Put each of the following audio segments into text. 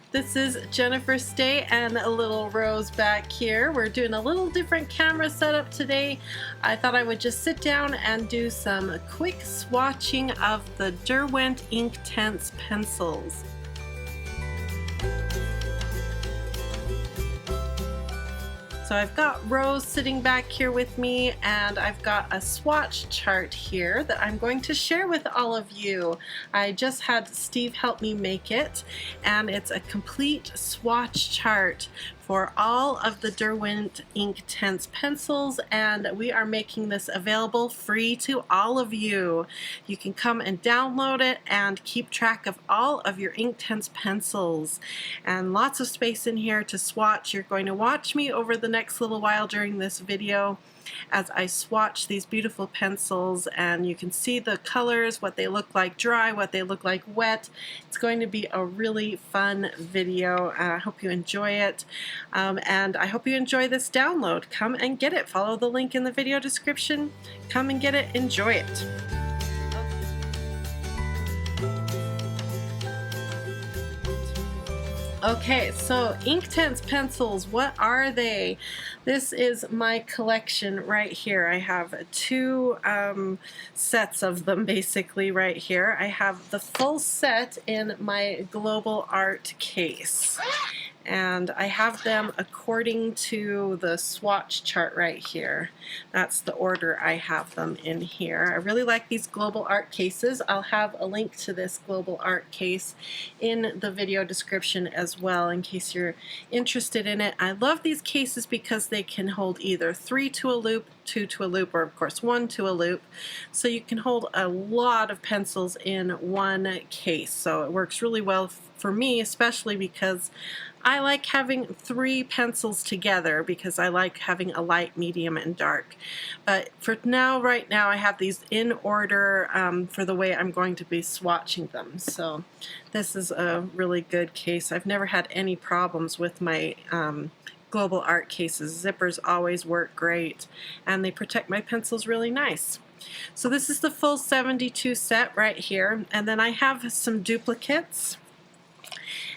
This is Jennifer's Day and a little Rose back here. We're doing a little different camera setup today. I thought I would just sit down and do some quick swatching of the Derwent Inktense pencils. So I've got Rose sitting back here with me, and I've got a swatch chart here that I'm going to share with all of you. I just had Steve help me make it, and it's a complete swatch chart for all of the Derwent Inktense pencils, and we are making this available free to all of you. You can come and download it and keep track of all of your Inktense pencils, and lots of space in here to swatch. You're going to watch me over the next little while during this video as I swatch these beautiful pencils, and you can see the colors, what they look like dry, what they look like wet. It's going to be a really fun video. I hope you enjoy it, and I hope you enjoy this download. Come and get it. Follow the link in the video description. Come and get it. Enjoy it. Okay, so Inktense pencils, what are they? This is my collection right here. I have two sets of them basically right here. I have the full set in my Global Art case, and I have them according to the swatch chart right here. That's the order I have them in here. I really like these Global Art cases. I'll have a link to this Global Art case in the video description as well in case you're interested in it. I love these cases because they can hold either 3 to a loop, 2 to a loop, or of course 1 to a loop. So you can hold a lot of pencils in one case. So it works really well for me, especially because I like having 3 pencils together because I like having a light, medium, and dark. But for now, right now, I have these in order for the way I'm going to be swatching them. So this is a really good case. I've never had any problems with my Global Art cases. Zippers always work great, and they protect my pencils really nice. So this is the full 72 set right here, and then I have some duplicates.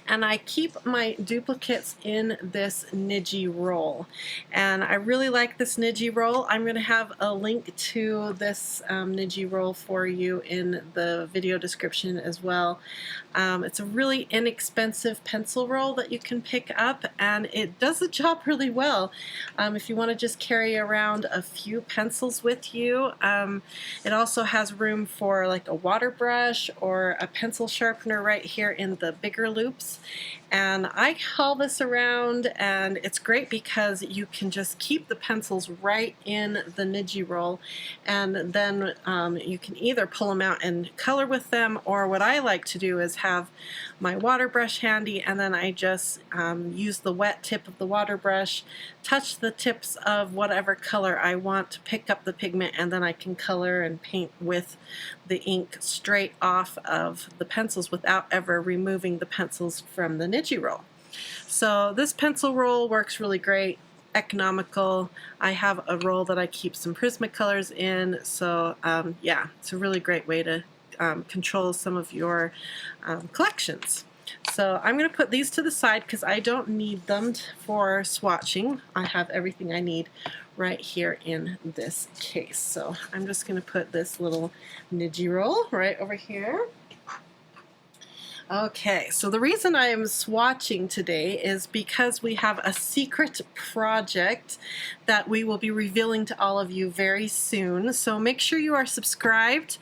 And I keep my duplicates in this Niji roll. And I really like this Niji roll. I'm going to have a link to this Niji roll for you in the video description as well. It's a really inexpensive pencil roll that you can pick up, and it does the job really well. If you want to just carry around a few pencils with you, it also has room for like a water brush or a pencil sharpener right here in the bigger loops. And I haul this around, and it's great because you can just keep the pencils right in the Niji roll, and then you can either pull them out and color with them, or what I like to do is have my water brush handy, and then I just use the wet tip of the water brush, touch the tips of whatever color I want to pick up the pigment, and then I can color and paint with the ink straight off of the pencils without ever removing the pencils from the Niji roll. So this pencil roll works really great, economical. I have a roll that I keep some Prismacolors in, so yeah, it's a really great way to control some of your collections. So I'm going to put these to the side because I don't need them for swatching. I have everything I need right here in this case. So I'm just going to put this little Niji roll right over here. Okay, so the reason I am swatching today is because we have a secret project that we will be revealing to all of you very soon. So make sure you are subscribed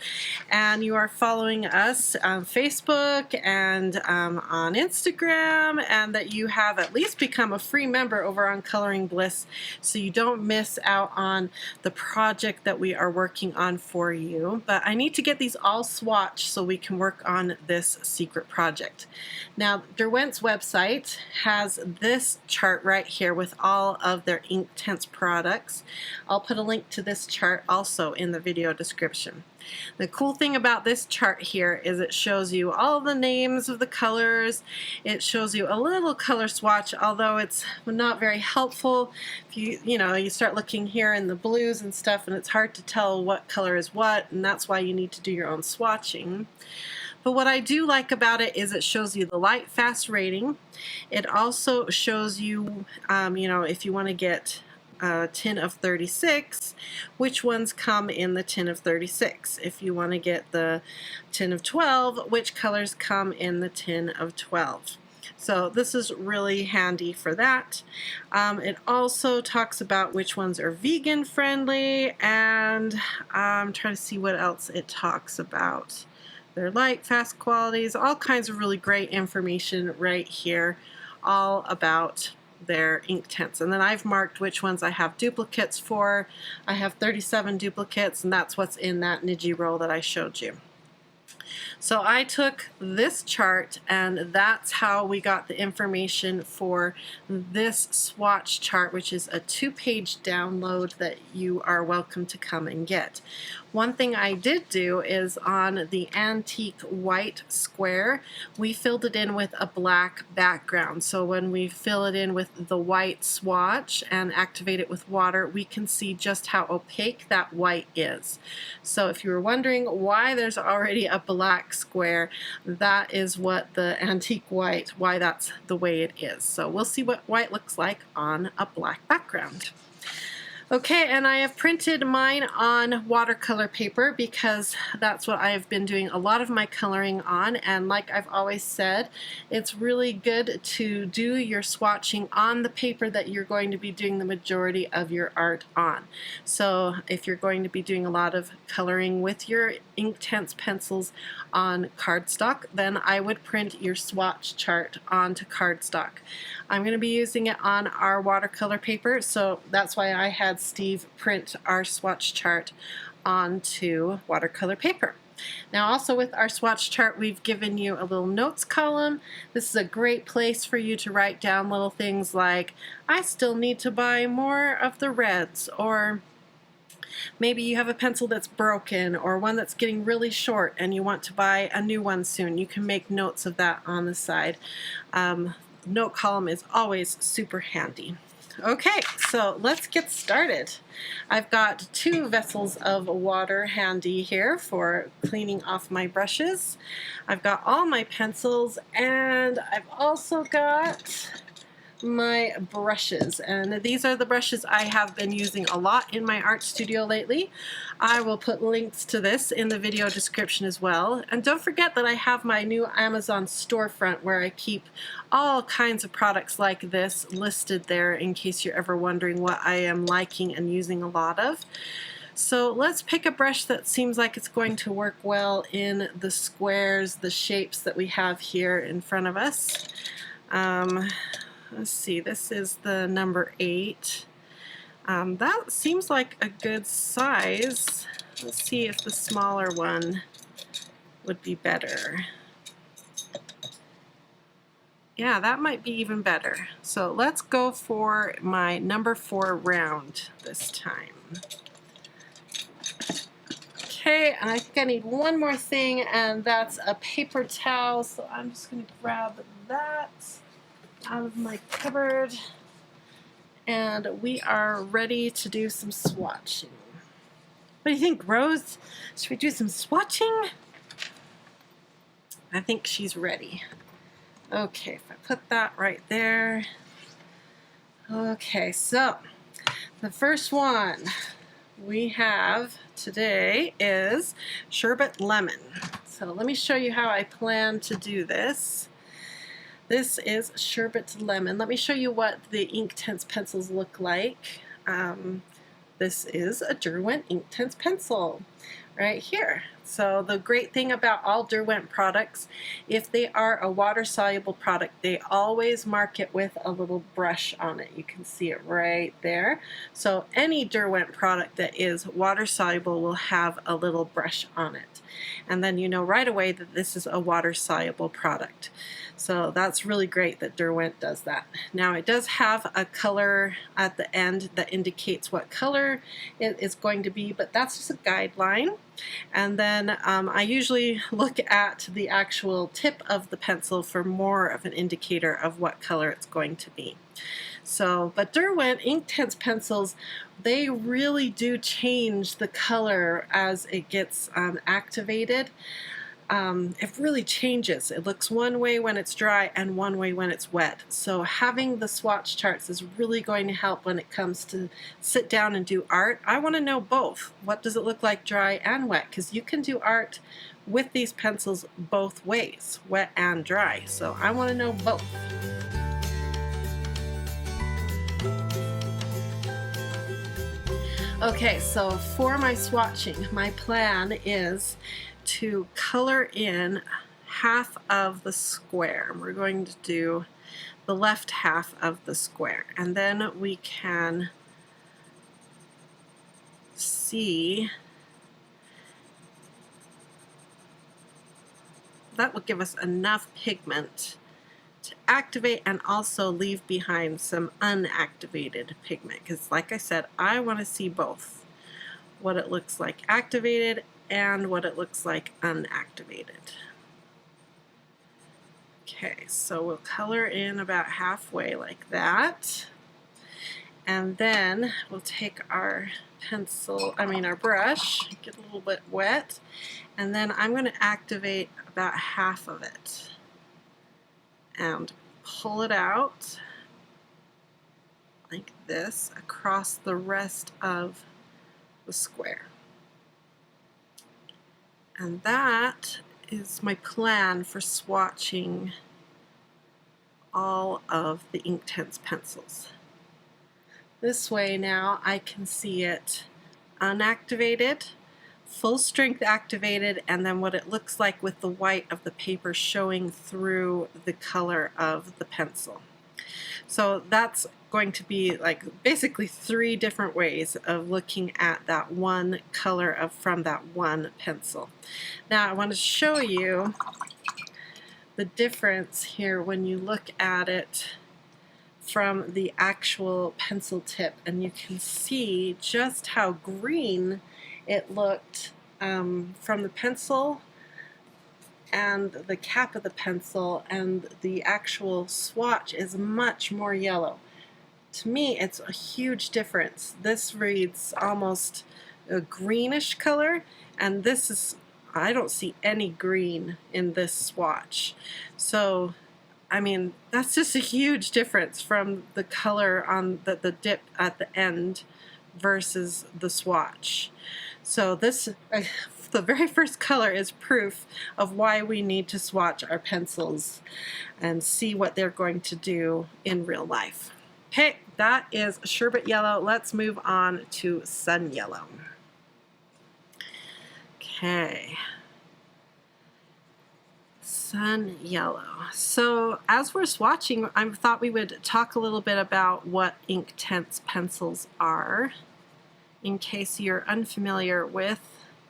and you are following us on Facebook and on Instagram, and that you have at least become a free member over on Coloring Bliss so you don't miss out on the project that we are working on for you. But I need to get these all swatched so we can work on this secret project. Now, Derwent's website has this chart right here with all of their Inktense products. I'll put a link to this chart also in the video description. The cool thing about this chart here is it shows you all the names of the colors. It shows you a little color swatch, although it's not very helpful. If you start looking here in the blues and stuff, and it's hard to tell what color is what, and that's why you need to do your own swatching. But what I do like about it is it shows you the light fast rating. It also shows you, you know, if you want to get a tin of 36, which ones come in the tin of 36. If you want to get the tin of 12, which colors come in the tin of 12. So this is really handy for that. It also talks about which ones are vegan friendly, and I'm trying to see what else it talks about. Their light, fast qualities, all kinds of really great information right here, all about their Inktense. And then I've marked which ones I have duplicates for. I have 37 duplicates, and that's what's in that Niji roll that I showed you. So I took this chart, and that's how we got the information for this swatch chart, which is a 2-page download that you are welcome to come and get. One thing I did do is on the antique white square, we filled it in with a black background. So when we fill it in with the white swatch and activate it with water, we can see just how opaque that white is. So if you were wondering why there's already a black square, that is what the antique white, why that's the way it is. So we'll see what white looks like on a black background. Okay, and I have printed mine on watercolor paper because that's what I have been doing a lot of my coloring on, and like I've always said, it's really good to do your swatching on the paper that you're going to be doing the majority of your art on. So if you're going to be doing a lot of coloring with your Inktense pencils on cardstock, then I would print your swatch chart onto cardstock. I'm going to be using it on our watercolor paper, so that's why I had Steve print our swatch chart onto watercolor paper. Now also with our swatch chart, we've given you a little notes column. This is a great place for you to write down little things like, I still need to buy more of the reds, or maybe you have a pencil that's broken or one that's getting really short and you want to buy a new one soon. You can make notes of that on the side. Note column is always super handy. Okay, so let's get started. I've got 2 vessels of water handy here for cleaning off my brushes. I've got all my pencils, and I've also got my brushes, and these are the brushes I have been using a lot in my art studio lately. I will put links to this in the video description as well, and don't forget that I have my new Amazon storefront where I keep all kinds of products like this listed there in case you're ever wondering what I am liking and using a lot of. So let's pick a brush that seems like it's going to work well in the squares, the shapes that we have here in front of us. Let's see, this is the number 8. That seems like a good size. Let's see if the smaller one would be better. Yeah, that might be even better. So let's go for my number 4 round this time. Okay, and I think I need one more thing, and that's a paper towel. So I'm just going to grab that out of my cupboard, and we are ready to do some swatching. What do you think, Rose? Should we do some swatching? I think she's ready. Okay, if I put that right there. Okay, so the first one we have today is Sherbet Lemon. So let me show you how I plan to do this. This is Sherbet Lemon. Let me show you what the Inktense pencils look like. This is a Derwent Inktense pencil right here. So the great thing about all Derwent products, if they are a water-soluble product, they always mark it with a little brush on it. You can see it right there. So any Derwent product that is water-soluble will have a little brush on it. And then you know right away that this is a water-soluble product. So that's really great that Derwent does that. Now it does have a color at the end that indicates what color it is going to be, but that's just a guideline. And then I usually look at the actual tip of the pencil for more of an indicator of what color it's going to be. So, but Derwent Inktense pencils, they really do change the color as it gets activated. it really changes. It looks one way when it's dry and one way when it's wet. So having the swatch charts is really going to help when it comes to sit down and do art. I want to know both. What does it look like dry and wet? Because you can do art with these pencils both ways, wet and dry. So I want to know both. Okay, so for my swatching, my plan is to color in half of the square. We're going to do the left half of the square, and then we can see that will give us enough pigment to activate and also leave behind some unactivated pigment, because like I said, I want to see both what it looks like activated and what it looks like unactivated. Okay, so we'll color in about halfway like that, and then we'll take our our brush, get a little bit wet, and then I'm going to activate about half of it and pull it out like this across the rest of the square. And that is my plan for swatching all of the Inktense pencils. This way now I can see it unactivated, full strength activated, and then what it looks like with the white of the paper showing through the color of the pencil. So that's going to be like basically 3 different ways of looking at that one color from that one pencil. Now I want to show you the difference here when you look at it from the actual pencil tip, and you can see just how green it looked from the pencil and the cap of the pencil, and the actual swatch is much more yellow. To me, it's a huge difference. This reads almost a greenish color, and this is, I don't see any green in this swatch. So, I mean, that's just a huge difference from the color on the dip at the end versus the swatch. So this, the very first color is proof of why we need to swatch our pencils and see what they're going to do in real life. Okay, that is sherbet yellow. Let's move on to sun yellow. Okay. Sun yellow. So as we're swatching, I thought we would talk a little bit about what Inktense pencils are, in case you're unfamiliar with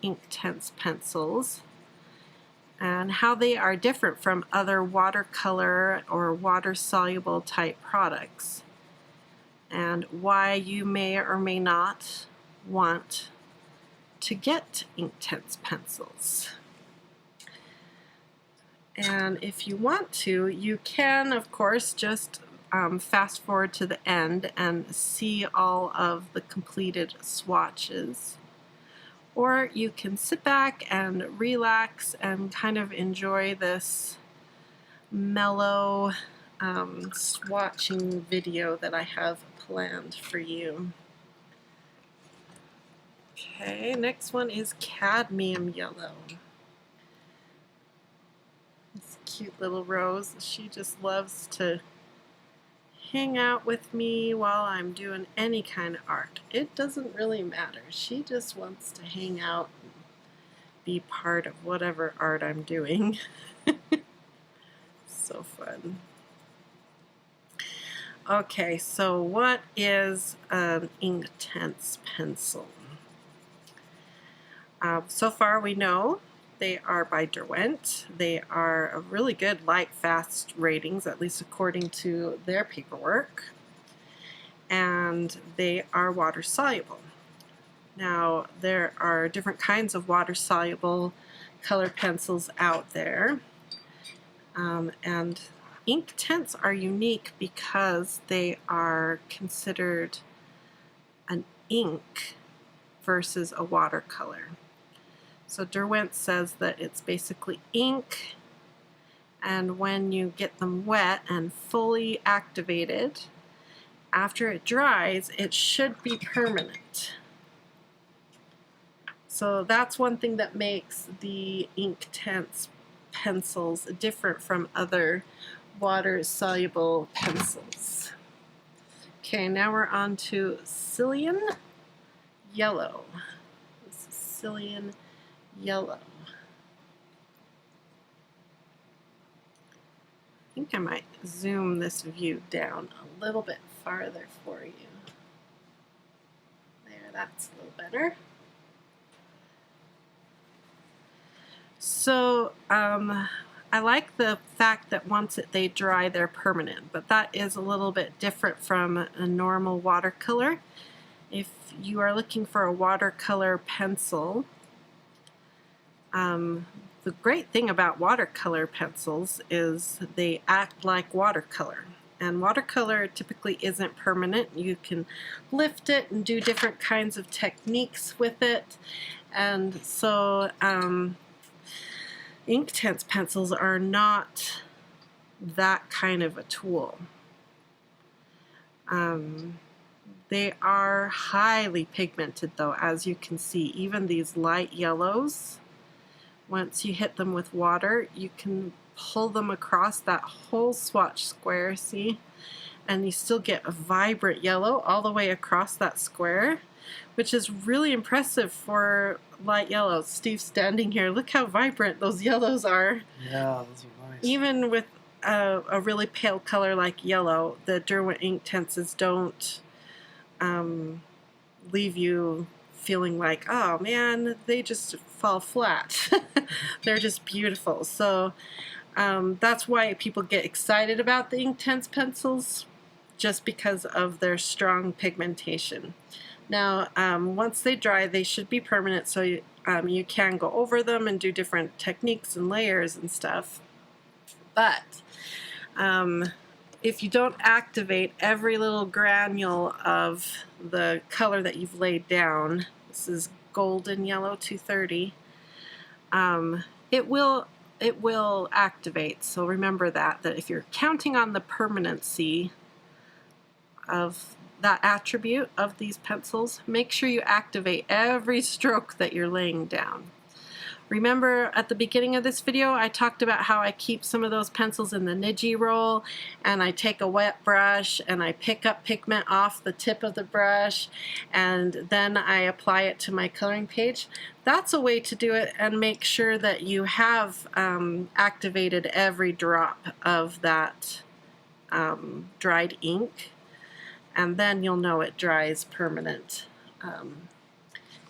Inktense pencils, and how they are different from other watercolor or water-soluble type products, and why you may or may not want to get Inktense pencils. And if you want to, you can, of course, just fast forward to the end and see all of the completed swatches. Or you can sit back and relax and kind of enjoy this mellow swatching video that I have planned for you. Okay, next one is cadmium yellow. This cute little rose, she just loves to hang out with me while I'm doing any kind of art. It doesn't really matter. She just wants to hang out and be part of whatever art I'm doing. So fun. Okay, so what is an Inktense pencil? So far we know they are by Derwent. They are a really good light fast ratings, at least according to their paperwork, and they are water soluble. Now there are different kinds of water soluble color pencils out there, and Inktense are unique because they are considered an ink versus a watercolor. So Derwent says that it's basically ink, and when you get them wet and fully activated, after it dries, it should be permanent. So that's one thing that makes the Inktense pencils different from other water-soluble pencils. Okay, now we're on to Cillian Yellow. This is Cillian Yellow. I think I might zoom this view down a little bit farther for you. There, that's a little better. So I like the fact that once they dry, they're permanent, but that is a little bit different from a normal watercolor. If you are looking for a watercolor pencil, the great thing about watercolor pencils is they act like watercolor. And watercolor typically isn't permanent. You can lift it and do different kinds of techniques with it. And so Inktense pencils are not that kind of a tool. They are highly pigmented though, as you can see. Even these light yellows, once you hit them with water, you can pull them across that whole swatch square, see? And you still get a vibrant yellow all the way across that square, which is really impressive for light yellows. Steve's standing here. Look how vibrant those yellows are. Yeah, those are nice. Even with a really pale color like yellow, the Derwent Inktenses don't leave you feeling like, oh man, they just fall flat. They're just beautiful. So that's why people get excited about the Inktense pencils, just because of their strong pigmentation. Now, once they dry, they should be permanent, so you can go over them and do different techniques and layers and stuff. But if you don't activate every little granule of the color that you've laid down, this is golden yellow 230, it will activate. So remember that if you're counting on the permanency of that attribute of these pencils, make sure you activate every stroke that you're laying down. Remember at the beginning of this video I talked about how I keep some of those pencils in the Niji roll, and I take a wet brush and I pick up pigment off the tip of the brush and then I apply it to my coloring page. That's a way to do it and make sure that you have activated every drop of that dried ink, and then you'll know it dries permanent.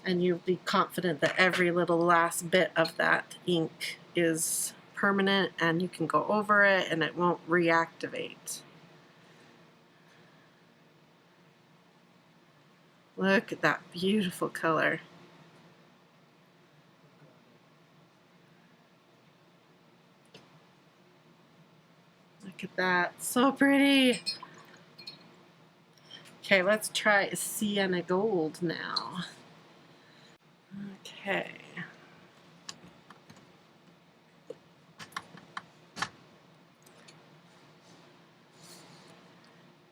And you'll be confident that every little last bit of that ink is permanent and you can go over it and it won't reactivate. Look at that beautiful color. Look at that, so pretty. Okay, let's try Sienna Gold now. Okay.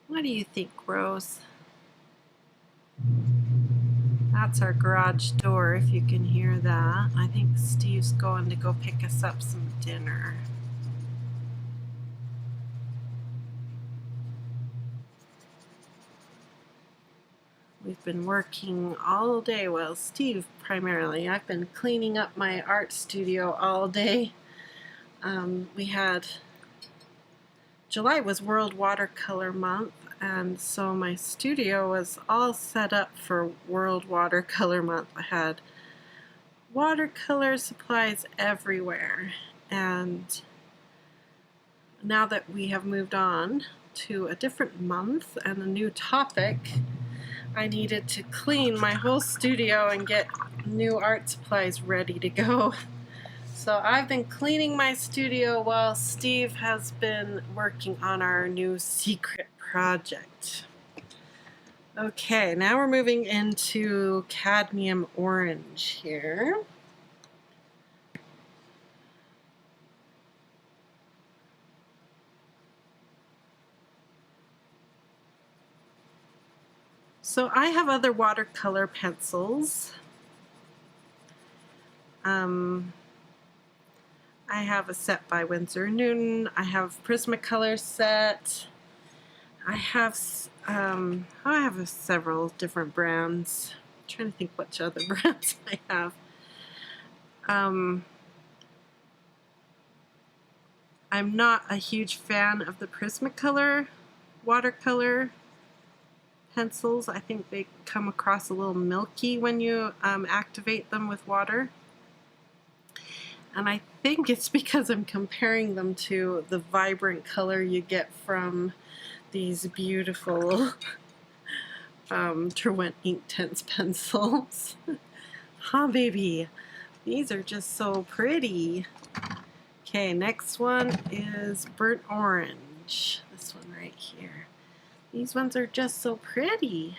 What do you think, Rose? That's our garage door, if you can hear that. I think Steve's going to go pick us up some dinner. We've been working all day, well, Steve primarily. I've been cleaning up my art studio all day. July was World Watercolor Month, and so my studio was all set up for World Watercolor Month. I had watercolor supplies everywhere, and now that we have moved on to a different month and a new topic, I needed to clean my whole studio and get new art supplies ready to go. So I've been cleaning my studio while Steve has been working on our new secret project. Okay, now we're moving into cadmium orange here. So I have other watercolor pencils. I have a set by Winsor & Newton. I have Prismacolor set. I have several different brands. I'm trying to think which other brands I have. I'm not a huge fan of the Prismacolor watercolor pencils. I think they come across a little milky when you activate them with water. And I think it's because I'm comparing them to the vibrant color you get from these beautiful Derwent Inktense pencils. Huh, baby? These are just so pretty. Okay, next one is burnt orange. This one right here. These ones are just so pretty.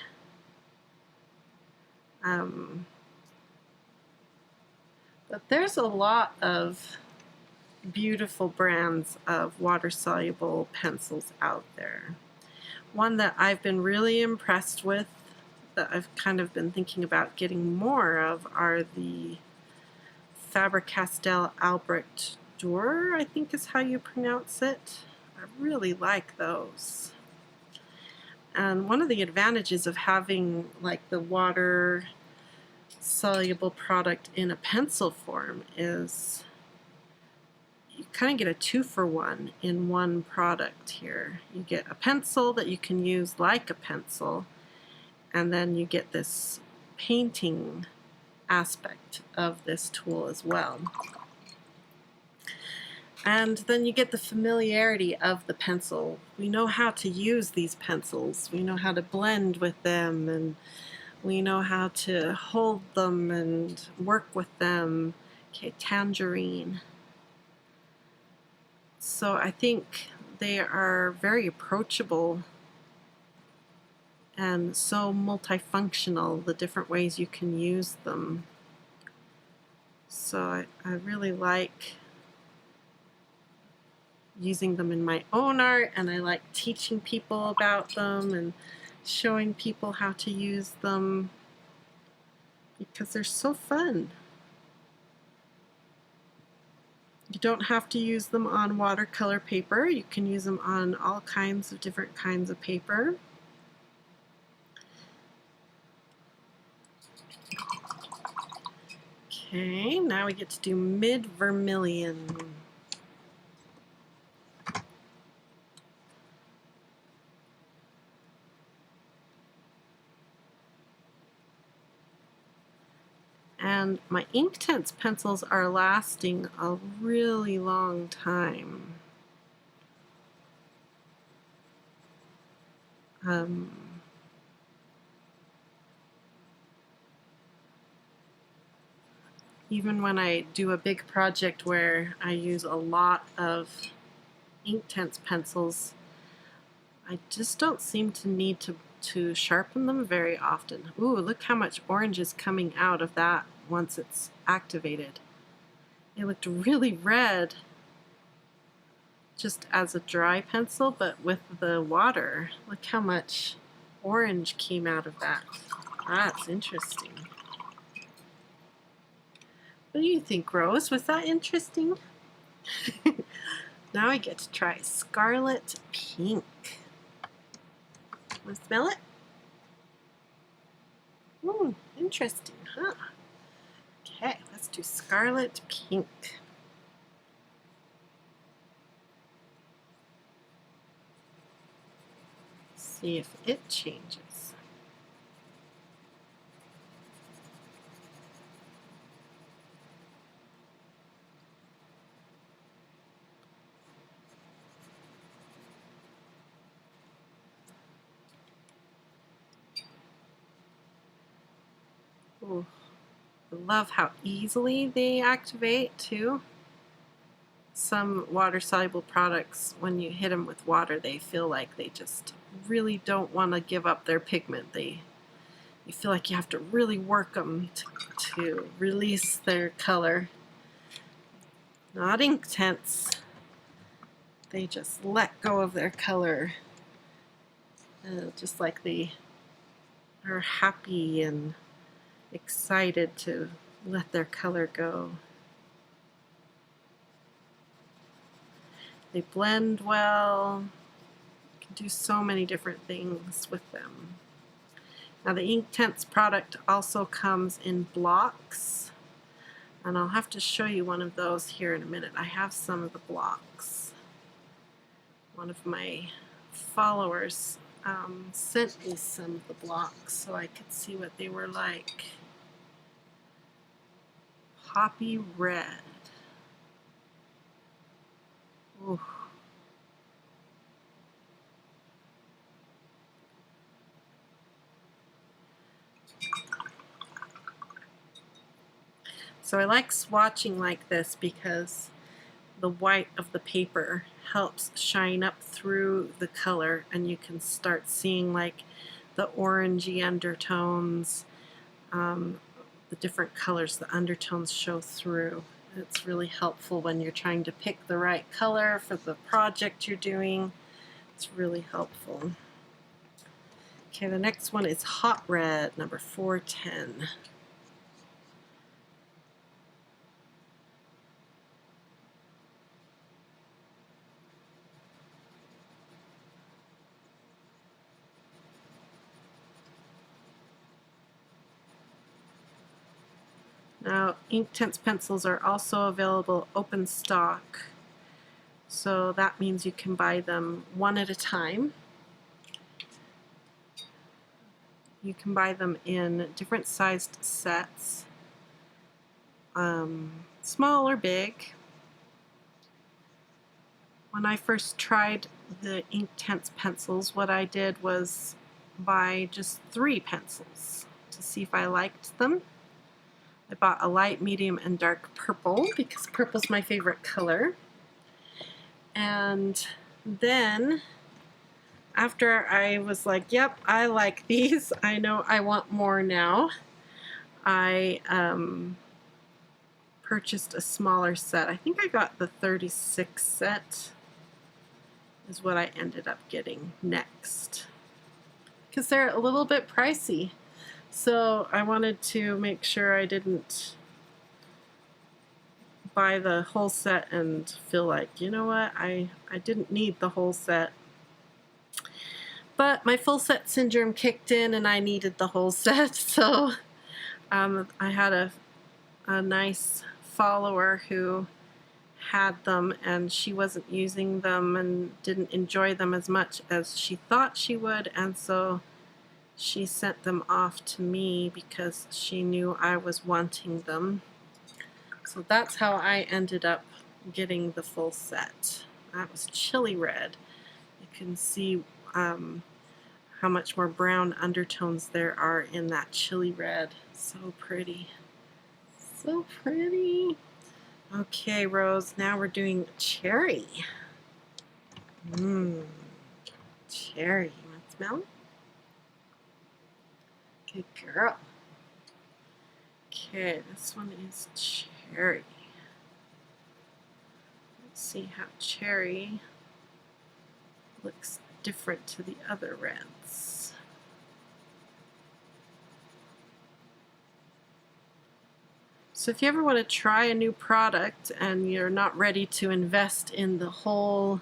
But there's a lot of beautiful brands of water-soluble pencils out there. One that I've been really impressed with, that I've kind of been thinking about getting more of, are the Faber-Castell Albrecht Dürer, I think is how you pronounce it. I really like those. And one of the advantages of having like the water soluble product in a pencil form is you kind of get a 2-for-1 in one product here. You get a pencil that you can use like a pencil, and then you get this painting aspect of this tool as well. And then you get the familiarity of the pencil. We know how to use these pencils. We know how to blend with them, and we know how to hold them and work with them. Okay, tangerine. So I think they are very approachable and so multifunctional, the different ways you can use them. So I really like using them in my own art, and I like teaching people about them and showing people how to use them because they're so fun. You don't have to use them on watercolor paper. You can use them on all kinds of different kinds of paper. Okay, now we get to do mid vermilion. And my Inktense pencils are lasting a really long time. Even when I do a big project where I use a lot of Inktense pencils, I just don't seem to need to sharpen them very often. Ooh, look how much orange is coming out of that once it's activated. It looked really red just as a dry pencil, but with the water, look how much orange came out of that. That's interesting. What do you think, Rose? Was that interesting? Now I get to try Scarlet Pink. Want to smell it? Interesting, huh? Okay, let's do Scarlet Pink. See if it changes. Ooh, I love how easily they activate too. Some water-soluble products, when you hit them with water, they feel like they just really don't want to give up their pigment. You feel like you have to really work them to release their color. Not Inktense. They just let go of their color, just like they are happy and excited to let their color go. They blend well. You can do so many different things with them. Now the Inktense product also comes in blocks, and I'll have to show you one of those here in a minute. I have some of the blocks. One of my followers sent me some of the blocks so I could see what they were like. Poppy red. Ooh. So I like swatching like this because the white of the paper helps shine up through the color, and you can start seeing like the orangey undertones, the different colors, the undertones show through. It's really helpful when you're trying to pick the right color for the project you're doing. It's really helpful. Okay, the next one is Hot Red, number 410. Now, Inktense pencils are also available open stock, so that means you can buy them one at a time. You can buy them in different sized sets, small or big. When I first tried the Inktense pencils, what I did was buy just 3 pencils to see if I liked them. I bought a light, medium, and dark purple because purple's my favorite color. And then after I was like, yep, I like these, I know I want more now, I purchased a smaller set. I think I got the 36 set is what I ended up getting next, because they're a little bit pricey. So I wanted to make sure I didn't buy the whole set and feel like, you know what, I didn't need the whole set. But my full set syndrome kicked in and I needed the whole set. So I had a nice follower who had them, and she wasn't using them and didn't enjoy them as much as she thought she would, and so she sent them off to me because she knew I was wanting them. So that's how I ended up getting the full set. That was chili red. You can see how much more brown undertones there are in that chili red. So pretty. So pretty. Okay, Rose, now we're doing cherry. Cherry. You want to smell? Good girl. Okay, this one is cherry. Let's see how cherry looks different to the other reds. So if you ever want to try a new product and you're not ready to invest in the whole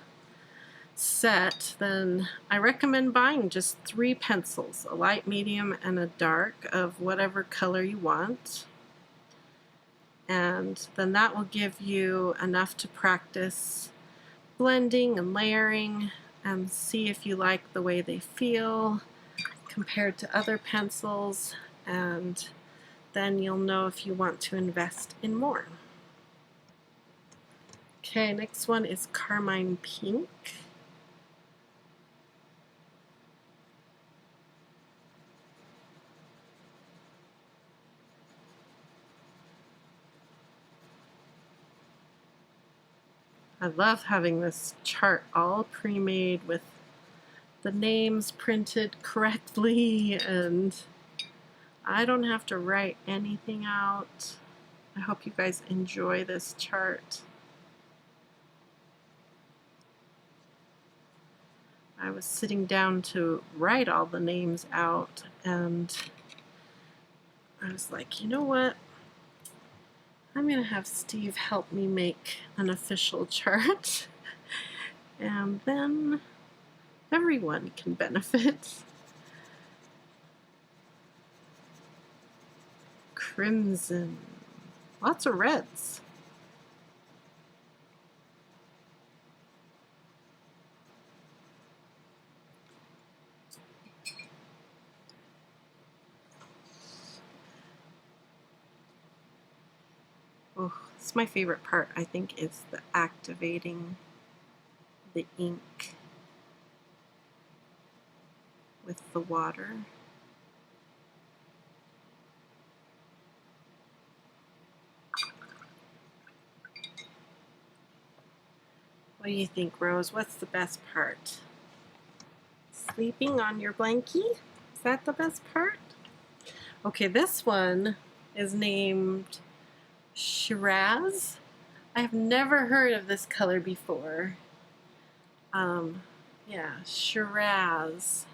set, then I recommend buying just 3 pencils, a light, medium, and a dark of whatever color you want. And then that will give you enough to practice blending and layering and see if you like the way they feel compared to other pencils, and then you'll know if you want to invest in more. Okay, next one is Carmine Pink. I love having this chart all pre-made with the names printed correctly, and I don't have to write anything out. I hope you guys enjoy this chart. I was sitting down to write all the names out, and I was like, you know what? I'm going to have Steve help me make an official chart, and then everyone can benefit. Crimson. Lots of reds. Oh, this is my favorite part, I think, is the activating the ink with the water. What do you think, Rose? What's the best part? Sleeping on your blankie? Is that the best part? Okay, this one is named Shiraz. I have never heard of this color before. Yeah, Shiraz.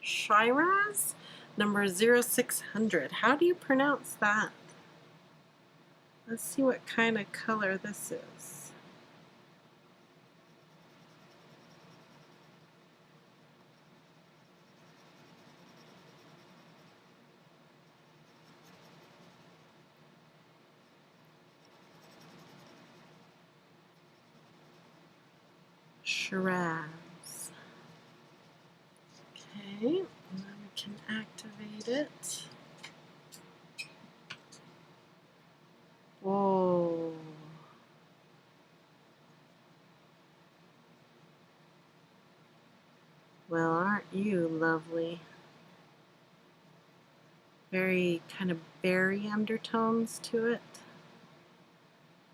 Shiraz? Number 0600. How do you pronounce that? Let's see what kind of color this is. Shiraz. Okay, and then we can activate it. Whoa. Well, aren't you lovely? Very kind of berry undertones to it.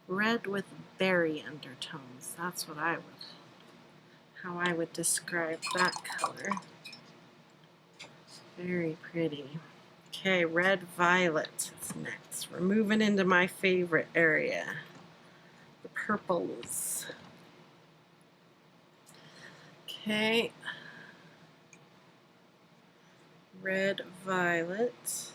Red with berry undertones. That's what how I would describe that color. Very pretty. Okay, red violet is next. We're moving into my favorite area, the purples. Okay, red violet.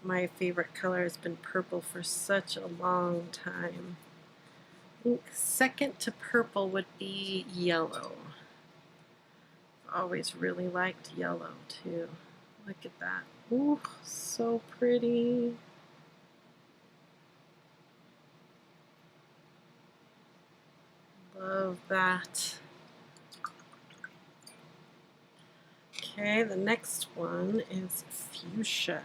My favorite color has been purple for such a long time. I think second to purple would be yellow. I've always really liked yellow too. Look at that. Ooh, so pretty. Love that. Okay, the next one is fuchsia.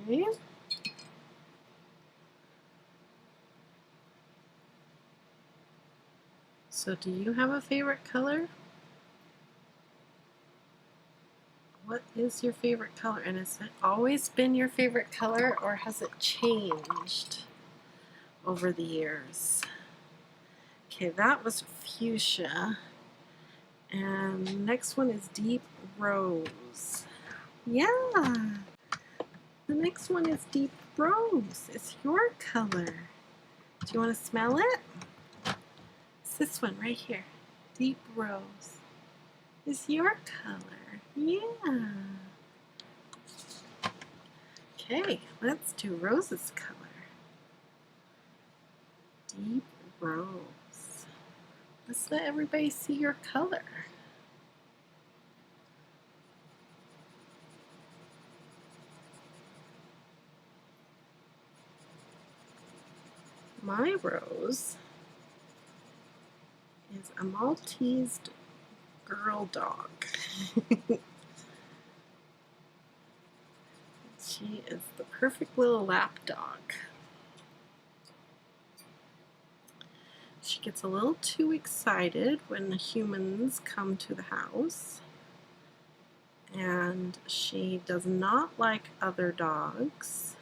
Okay. So do you have a favorite color? What is your favorite color? And has it always been your favorite color, or has it changed over the years? Okay, that was fuchsia. And the next one is deep rose. Yeah, the next one is deep rose. It's your color. Do you want to smell it? It's this one right here. Deep rose. It's your color. Yeah. Okay, let's do Rose's color. Deep rose. Let's let everybody see your color. My rose is a Maltese girl dog. She is the perfect little lap dog. She gets a little too excited when humans come to the house. And she does not like other dogs.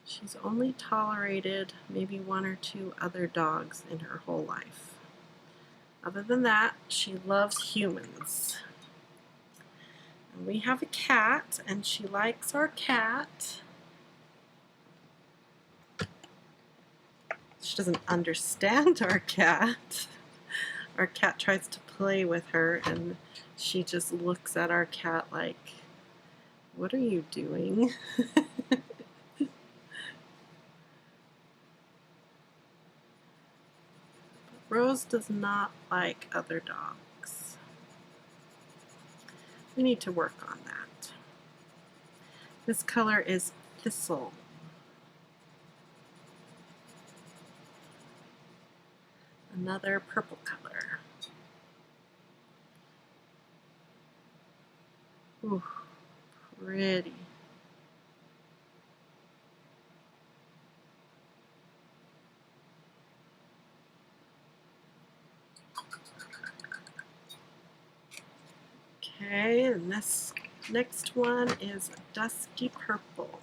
She's only tolerated maybe 1 or 2 other dogs in her whole life. Other than that, she loves humans. And we have a cat, and she likes our cat. She doesn't understand our cat. Our cat tries to play with her, and she just looks at our cat like, "What are you doing?" Rose does not like other dogs. We need to work on that. This color is Thistle. Another purple color. Ooh, pretty. Okay, and this next one is Dusky Purple,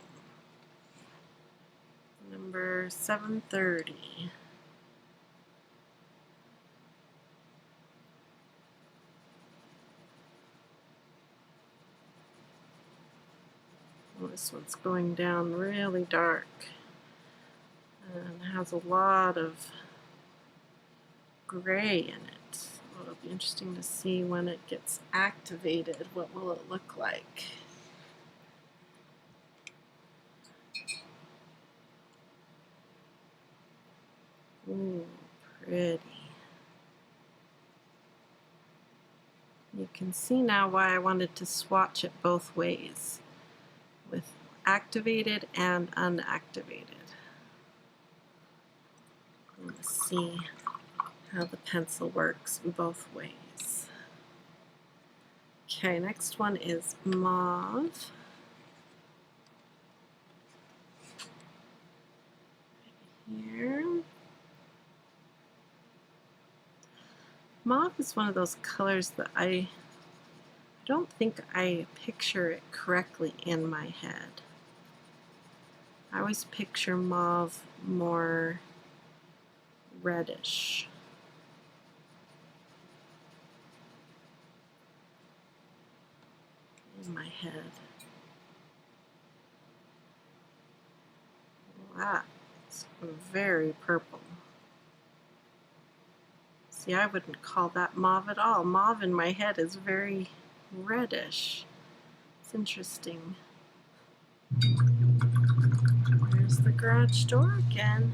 number 730. Oh, this one's going down really dark and has a lot of gray in it. It'll be interesting to see when it gets activated. What will it look like? Ooh, pretty. You can see now why I wanted to swatch it both ways, with activated and unactivated. Let's see how the pencil works both ways. Okay, next one is Mauve. Here. Mauve is one of those colors that I don't think I picture it correctly in my head. I always picture mauve more reddish. In my head. That's very purple. See, I wouldn't call that mauve at all. Mauve in my head is very reddish. It's interesting. There's the garage door again.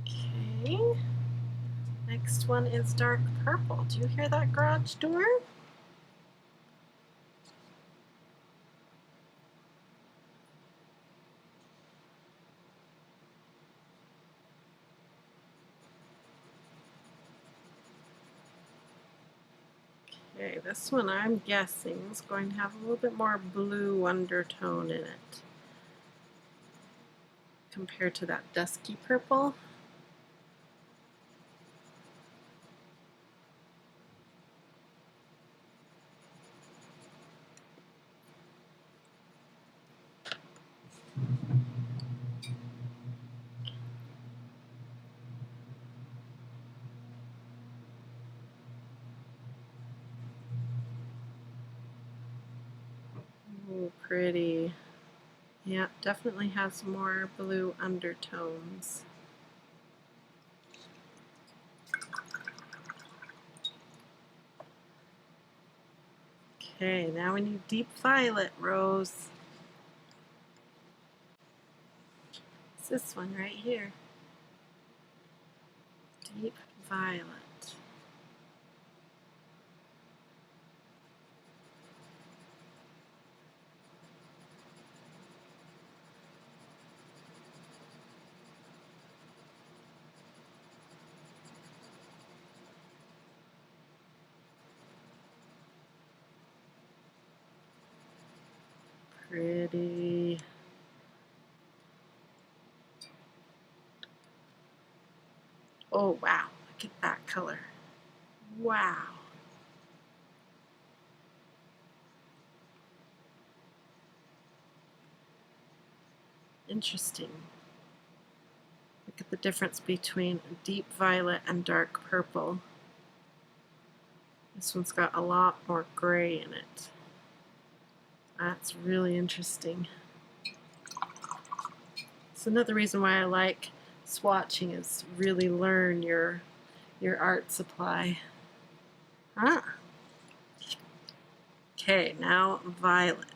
Okay. Next one is dark purple. Do you hear that garage door? Okay, this one I'm guessing is going to have a little bit more blue undertone in it compared to that dusky purple. Ooh, pretty. Yeah, definitely has more blue undertones. Okay, now we need deep violet, Rose. It's this one right here. Deep violet. Pretty. Oh, wow. Look at that color. Wow. Interesting. Look at the difference between deep violet and dark purple. This one's got a lot more gray in it. That's really interesting. It's another reason why I like swatching, is really learn your art supply. Ah. Okay, now violet.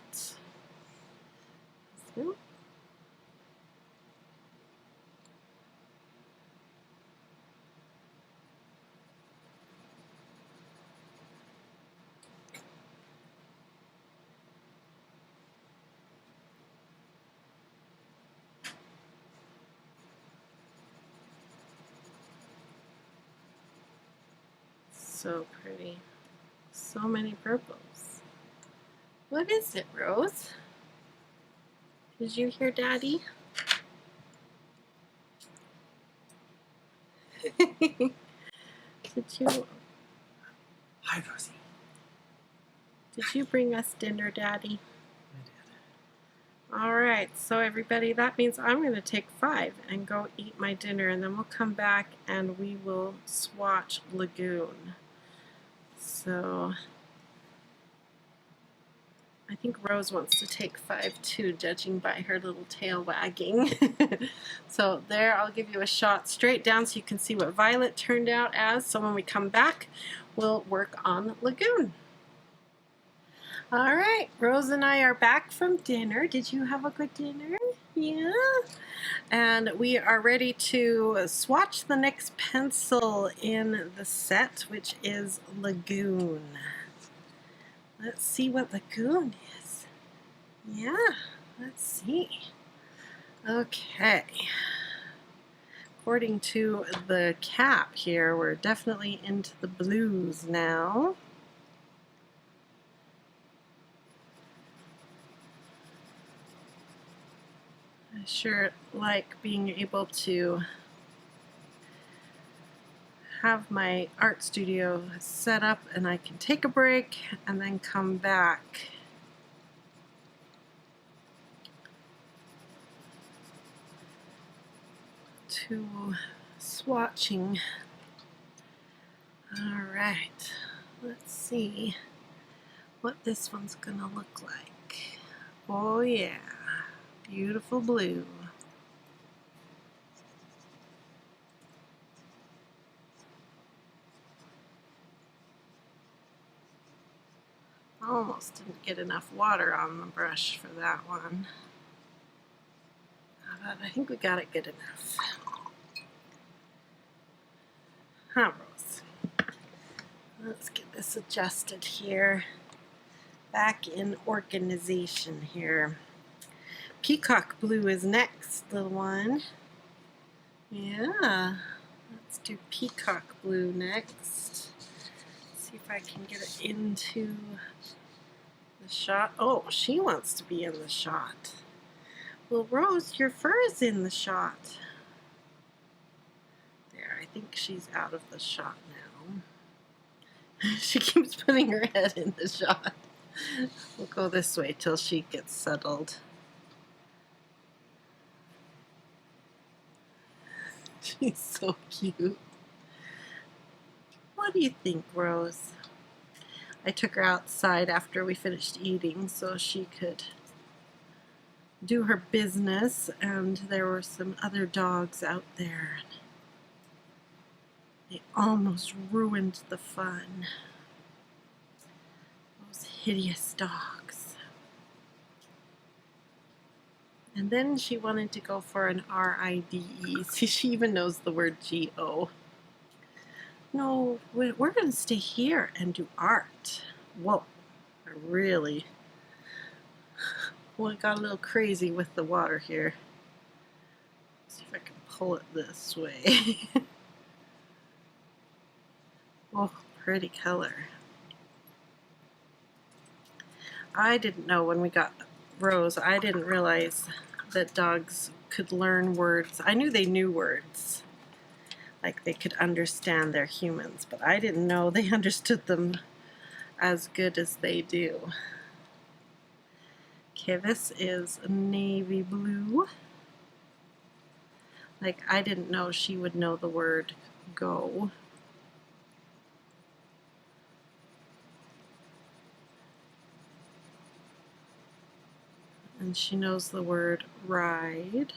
So pretty. So many purples. What is it, Rose? Did you hear Daddy? Did you? Hi, Rosie. Did you bring us dinner, Daddy? I did. All right, so everybody, that means I'm going to take 5 and go eat my dinner, and then we'll come back and we will swatch Lagoon. So I think Rose wants to take 5 too, judging by her little tail wagging. So there, I'll give you a shot straight down so you can see what Violet turned out as. So when we come back, we'll work on Lagoon. All right, Rose and I are back from dinner. Did you have a good dinner? Yeah. And we are ready to swatch the next pencil in the set, which is Lagoon. Let's see what Lagoon is. Yeah, let's see. Okay. According to the cap here, we're definitely into the blues now. I sure like being able to have my art studio set up and I can take a break and then come back. To swatching. Alright, let's see what this one's gonna look like. Oh yeah, beautiful blue. Almost didn't get enough water on the brush for that one. But I think we got it good enough. Huh, Rose? Let's get this adjusted here. Back in organization here. Peacock blue is next, little one. Yeah, let's do peacock blue next. See if I can get it into the shot. Oh, she wants to be in the shot. Well, Rose, your fur is in the shot. There, I think she's out of the shot now. She keeps putting her head in the shot. We'll go this way till she gets settled. She's so cute. What do you think, Rose? I took her outside after we finished eating so she could do her business, and there were some other dogs out there. They almost ruined the fun. Those hideous dogs. And then she wanted to go for an R-I-D-E. See, she even knows the word G-O. No, we're going to stay here and do art. Whoa, I really... Well, it got a little crazy with the water here. Let's see if I can pull it this way. Oh, pretty color. I didn't know when we got Rose, I didn't realize that dogs could learn words. I knew they knew words, like they could understand their humans, but I didn't know they understood them as good as they do. Okay, this is navy blue. Like, I didn't know she would know the word go. And she knows the word ride.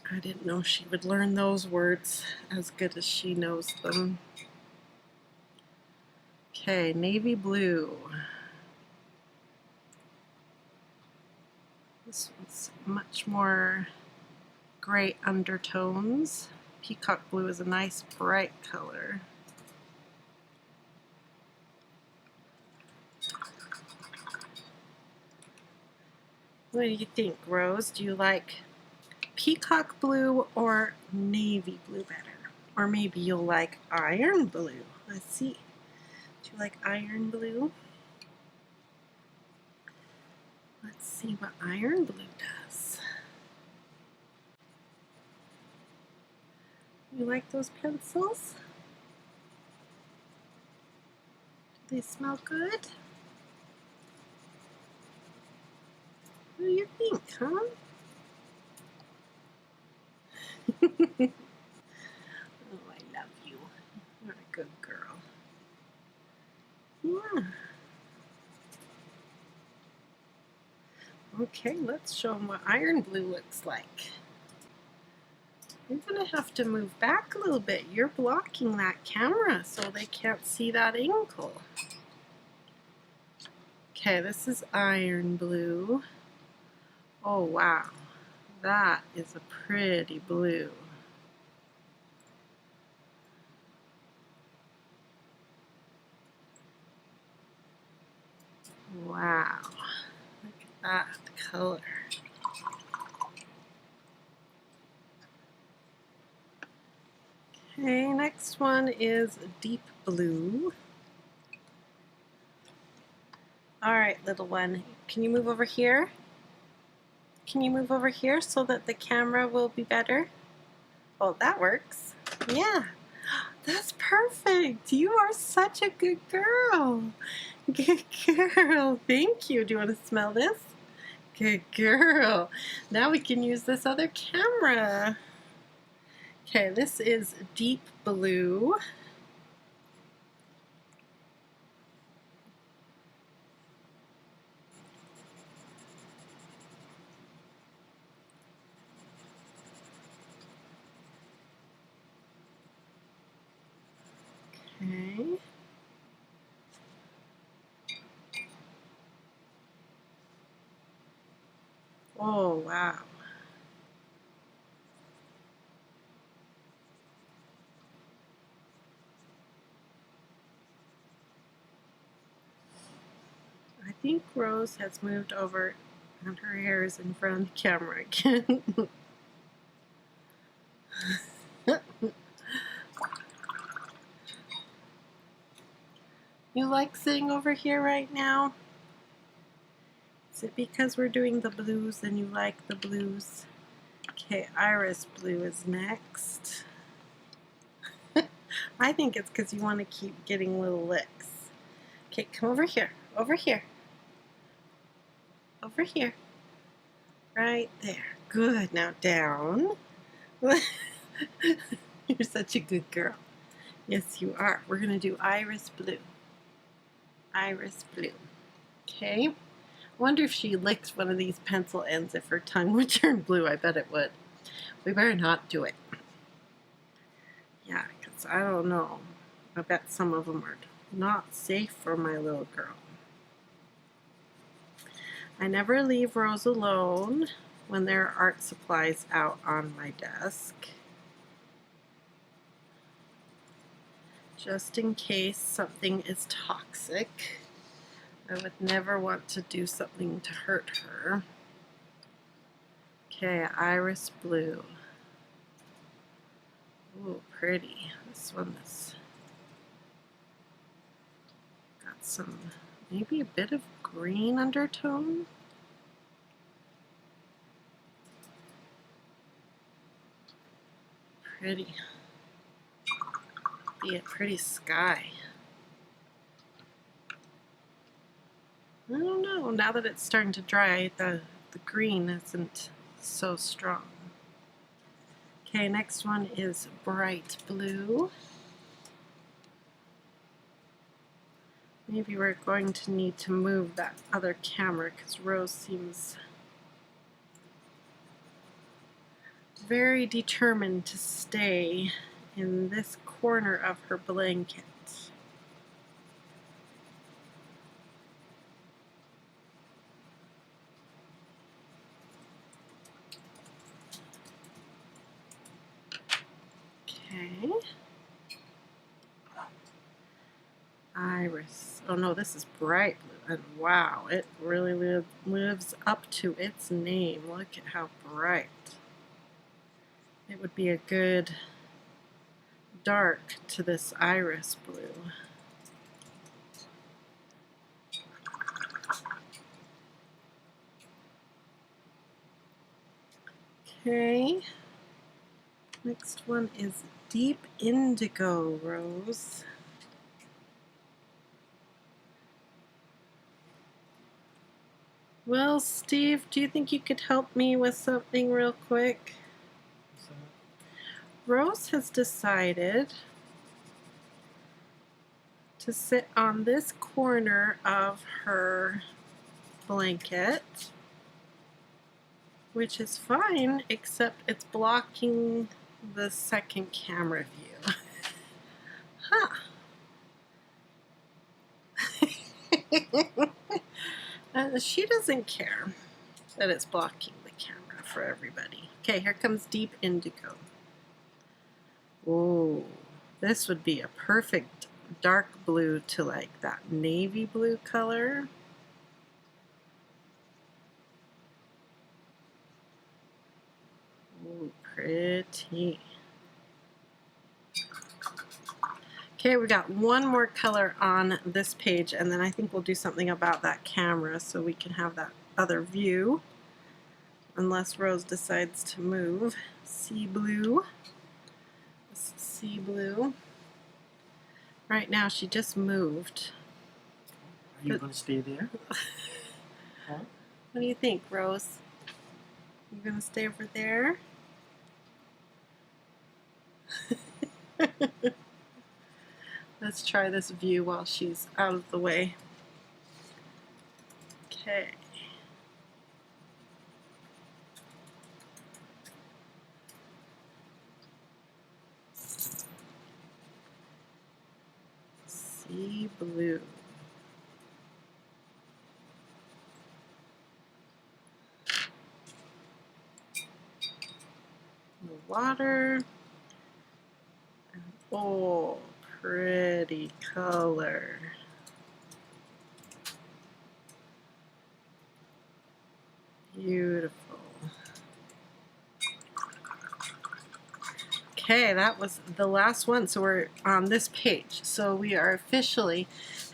I didn't know she would learn those words as good as she knows them. Okay, navy blue. This one's much more gray undertones. Peacock blue is a nice bright color. What do you think, Rose? Do you like peacock blue or navy blue better? Or maybe you'll like iron blue. Let's see. Do you like iron blue? Let's see what iron blue does. You like those pencils? Do they smell good? What do you think, huh? Oh, I love you. You're a good girl. Yeah. Okay, let's show them what iron blue looks like. You're going to have to move back a little bit. You're blocking that camera so they can't see that ankle. Okay, this is iron blue. Oh, wow. That is a pretty blue. Wow. Look at that color. Okay, next one is deep blue. All right, little one, can you move over here? Can you move over here so that the camera will be better? Oh, that works. Yeah, that's perfect. You are such a good girl. Good girl. Thank you. Do you want to smell this? Good girl. Now we can use this other camera. Okay, this is deep blue. Okay. Oh, wow. I think Rose has moved over and her hair is in front of the camera again. You like sitting over here right now? Is it because we're doing the blues and you like the blues? Okay, iris blue is next. I think it's because you want to keep getting little licks. Okay, come over here. Over here. Over here. Right there. Good. Now down. You're such a good girl. Yes, you are. We're going to do iris blue. Iris blue. Okay. I wonder if she licks one of these pencil ends if her tongue would turn blue. I bet it would. We better not do it. Yeah, because I don't know. I bet some of them are not safe for my little girl. I never leave Rose alone when there are art supplies out on my desk, just in case something is toxic. I would never want to do something to hurt her. Okay, iris blue. Ooh, pretty. This one is got some, maybe a bit of green undertone. pretty. Be a pretty sky. I don't know, now that it's starting to dry, the green isn't so strong. Okay, next one is bright blue. Maybe we're going to need to move that other camera because Rose seems very determined to stay in this corner of her blanket. Okay. Iris. Oh no, this is bright blue. And wow, it really lives up to its name. Look at how bright. It would be a good dark to this iris blue. Okay. Next one is deep indigo, Rose. Well, Steve, do you think you could help me with something real quick? Rose has decided to sit on this corner of her blanket, which is fine, except it's blocking the second camera view. Huh. She doesn't care that it's blocking the camera for everybody. Okay, here comes deep indigo. Oh, this would be a perfect dark blue to like that navy blue color. Oh, pretty. Okay, we got one more color on this page, and then I think we'll do something about that camera so we can have that other view, unless Rose decides to move. Sea blue. This is sea blue. Right now she just moved. Are you going to stay there? Huh? What do you think, Rose? You gonna stay over there? Let's try this view while she's out of the way. Okay. Sea blue. The water. Oh, pretty color. Beautiful. Okay, that was the last one. So we're on this page. So we are officially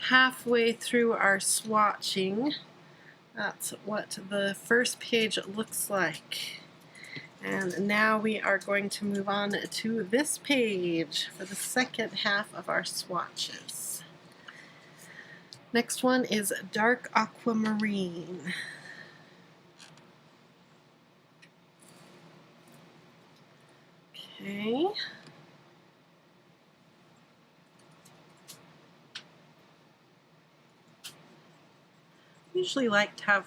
halfway through our swatching. That's what the first page looks like. And now we are going to move on to this page for the second half of our swatches. Next one is dark aquamarine. Okay. Usually like to have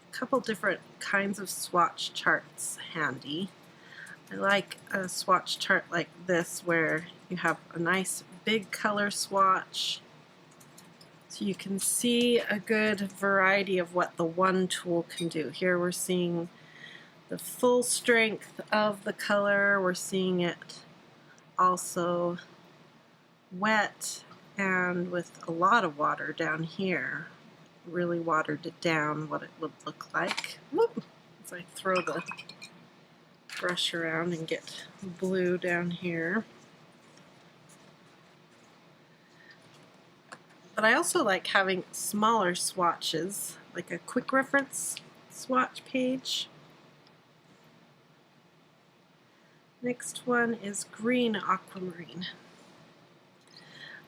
a couple different kinds of swatch charts handy. I like a swatch chart like this where you have a nice big color swatch so you can see a good variety of what the one tool can do. Here we're seeing the full strength of the color. We're seeing it also wet and with a lot of water down here. Really watered it down what it would look like. Whoop, as I throw the brush around and get blue down here. But I also like having smaller swatches, like a quick reference swatch page. Next one is green aquamarine.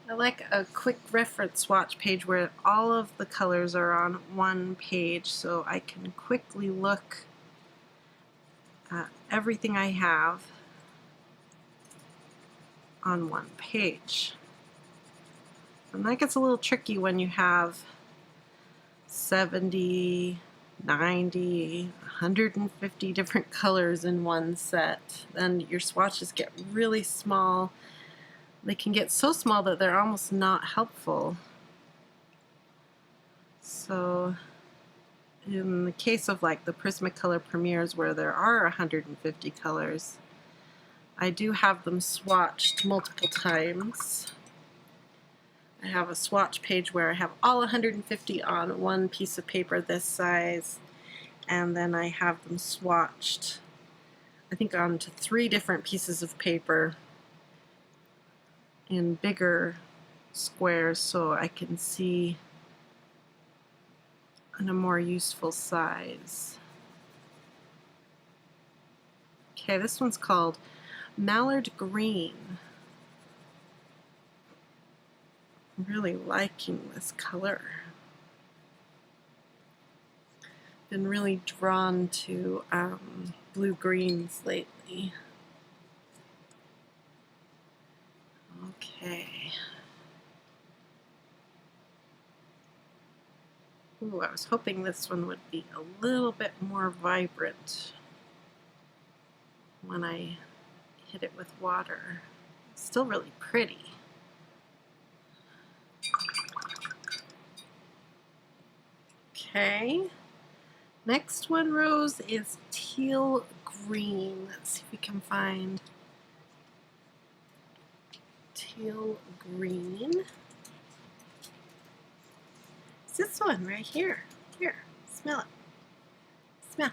I like a quick reference swatch page where all of the colors are on one page so I can quickly look at everything I have on one page. And that gets a little tricky when you have 70, 90, 150 different colors in one set. Then your swatches get really small. They can get so small that they're almost not helpful. So in the case of like the Prismacolor Premieres where there are 150 colors, I do have them swatched multiple times. I have a swatch page where I have all 150 on one piece of paper this size, and then I have them swatched, I think, onto 3 different pieces of paper in bigger squares so I can see in a more useful size. Okay, this one's called Mallard Green. I'm really liking this color. Been really drawn to blue-greens lately. Okay. Ooh, I was hoping this one would be a little bit more vibrant when I hit it with water. It's still really pretty. Okay. Next one, Rose, is teal green. Let's see if we can find teal green. It's this one right here. Here, smell it. Smell.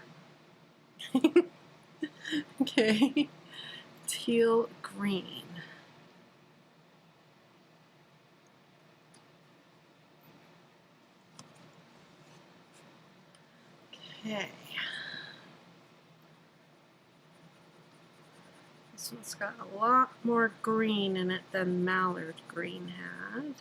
Okay. Teal green. Okay. This one's got a lot more green in it than Mallard Green had.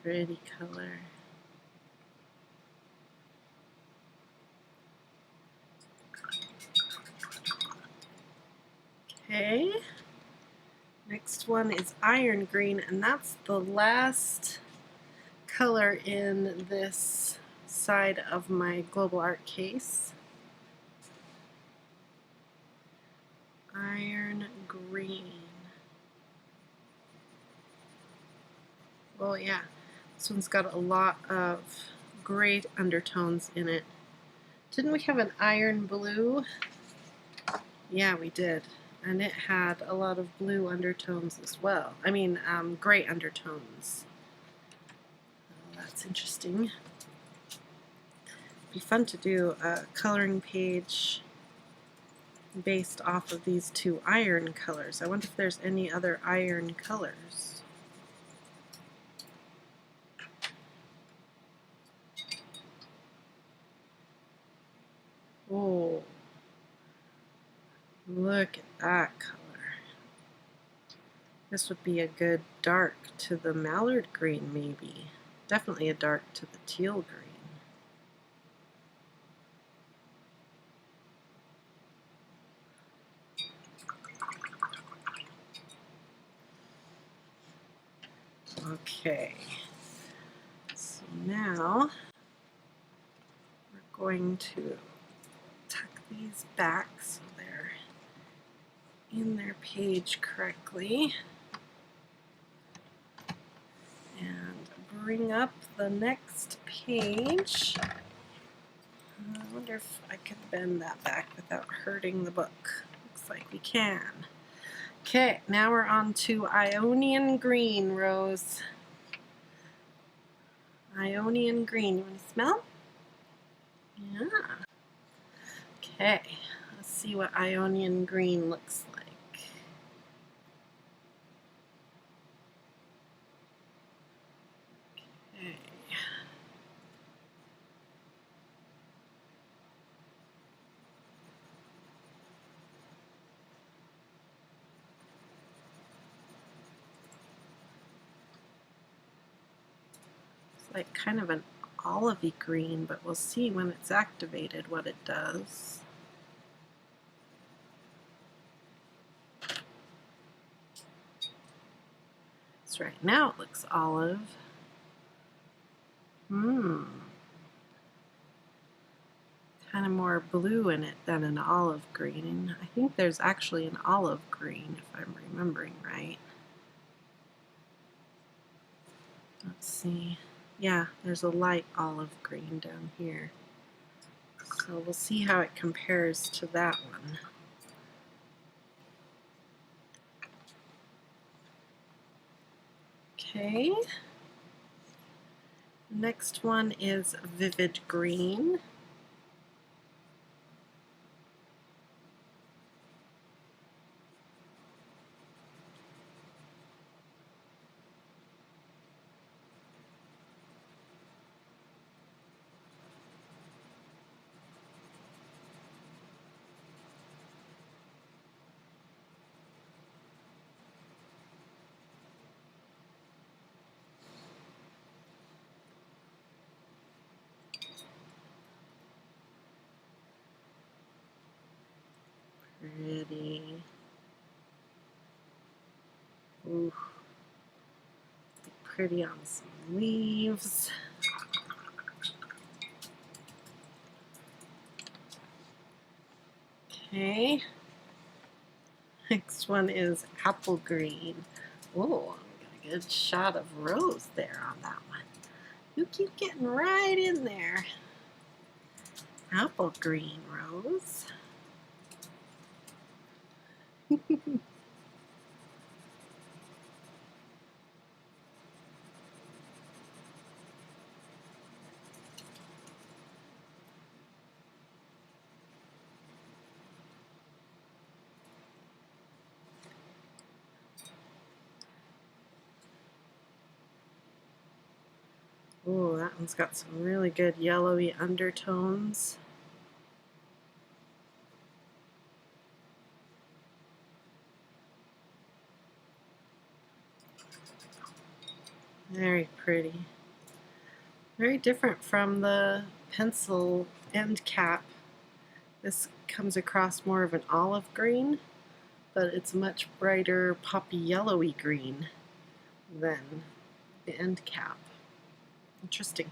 Pretty color. Okay, next one is iron green, and that's the last color in this side of my global art case. Iron green. Well, yeah, this one's got a lot of gray undertones in it. Didn't we have an iron blue? Yeah, we did. And it had a lot of blue undertones as well. I mean, gray undertones. Oh, that's interesting. It'd be fun to do a coloring page based off of these 2 iron colors. I wonder if there's any other iron colors. Oh, look at that color. This would be a good dark to the mallard green, maybe. Definitely a dark to the teal green. Okay, so now we're going to tuck these back so they're in their page correctly and bring up the next page. I wonder if I can bend that back without hurting the book. Looks like we can. Okay, now we're on to Ionian Green, Rose. Ionian Green. You want to smell? Yeah. Okay, let's see what Ionian green looks like. Okay. It's like kind of an olivey green, but we'll see when it's activated what it does. So right now it looks olive. Kind of more blue in it than an olive green. I think there's actually an olive green if I'm remembering right. Let's see. Yeah, there's a light olive green down here. So we'll see how it compares to that one. Okay. Next one is vivid green. Pretty. Ooh. Pretty on some leaves. Okay. Next one is apple green. Oh, I'm getting a good shot of rose there on that one. You keep getting right in there. Apple green rose. Ooh, that one's got some really good yellowy undertones. Very pretty. Very different from the pencil end cap. This comes across more of an olive green, but it's much brighter poppy yellowy green than the end cap. Interesting.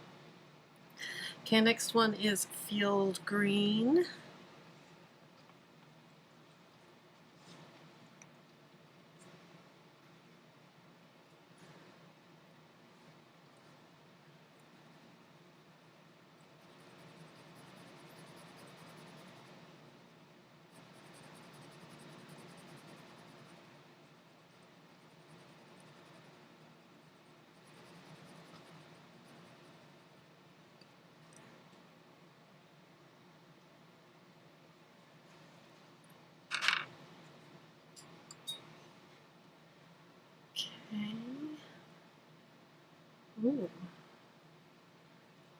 Okay, next one is field green. Okay. Ooh.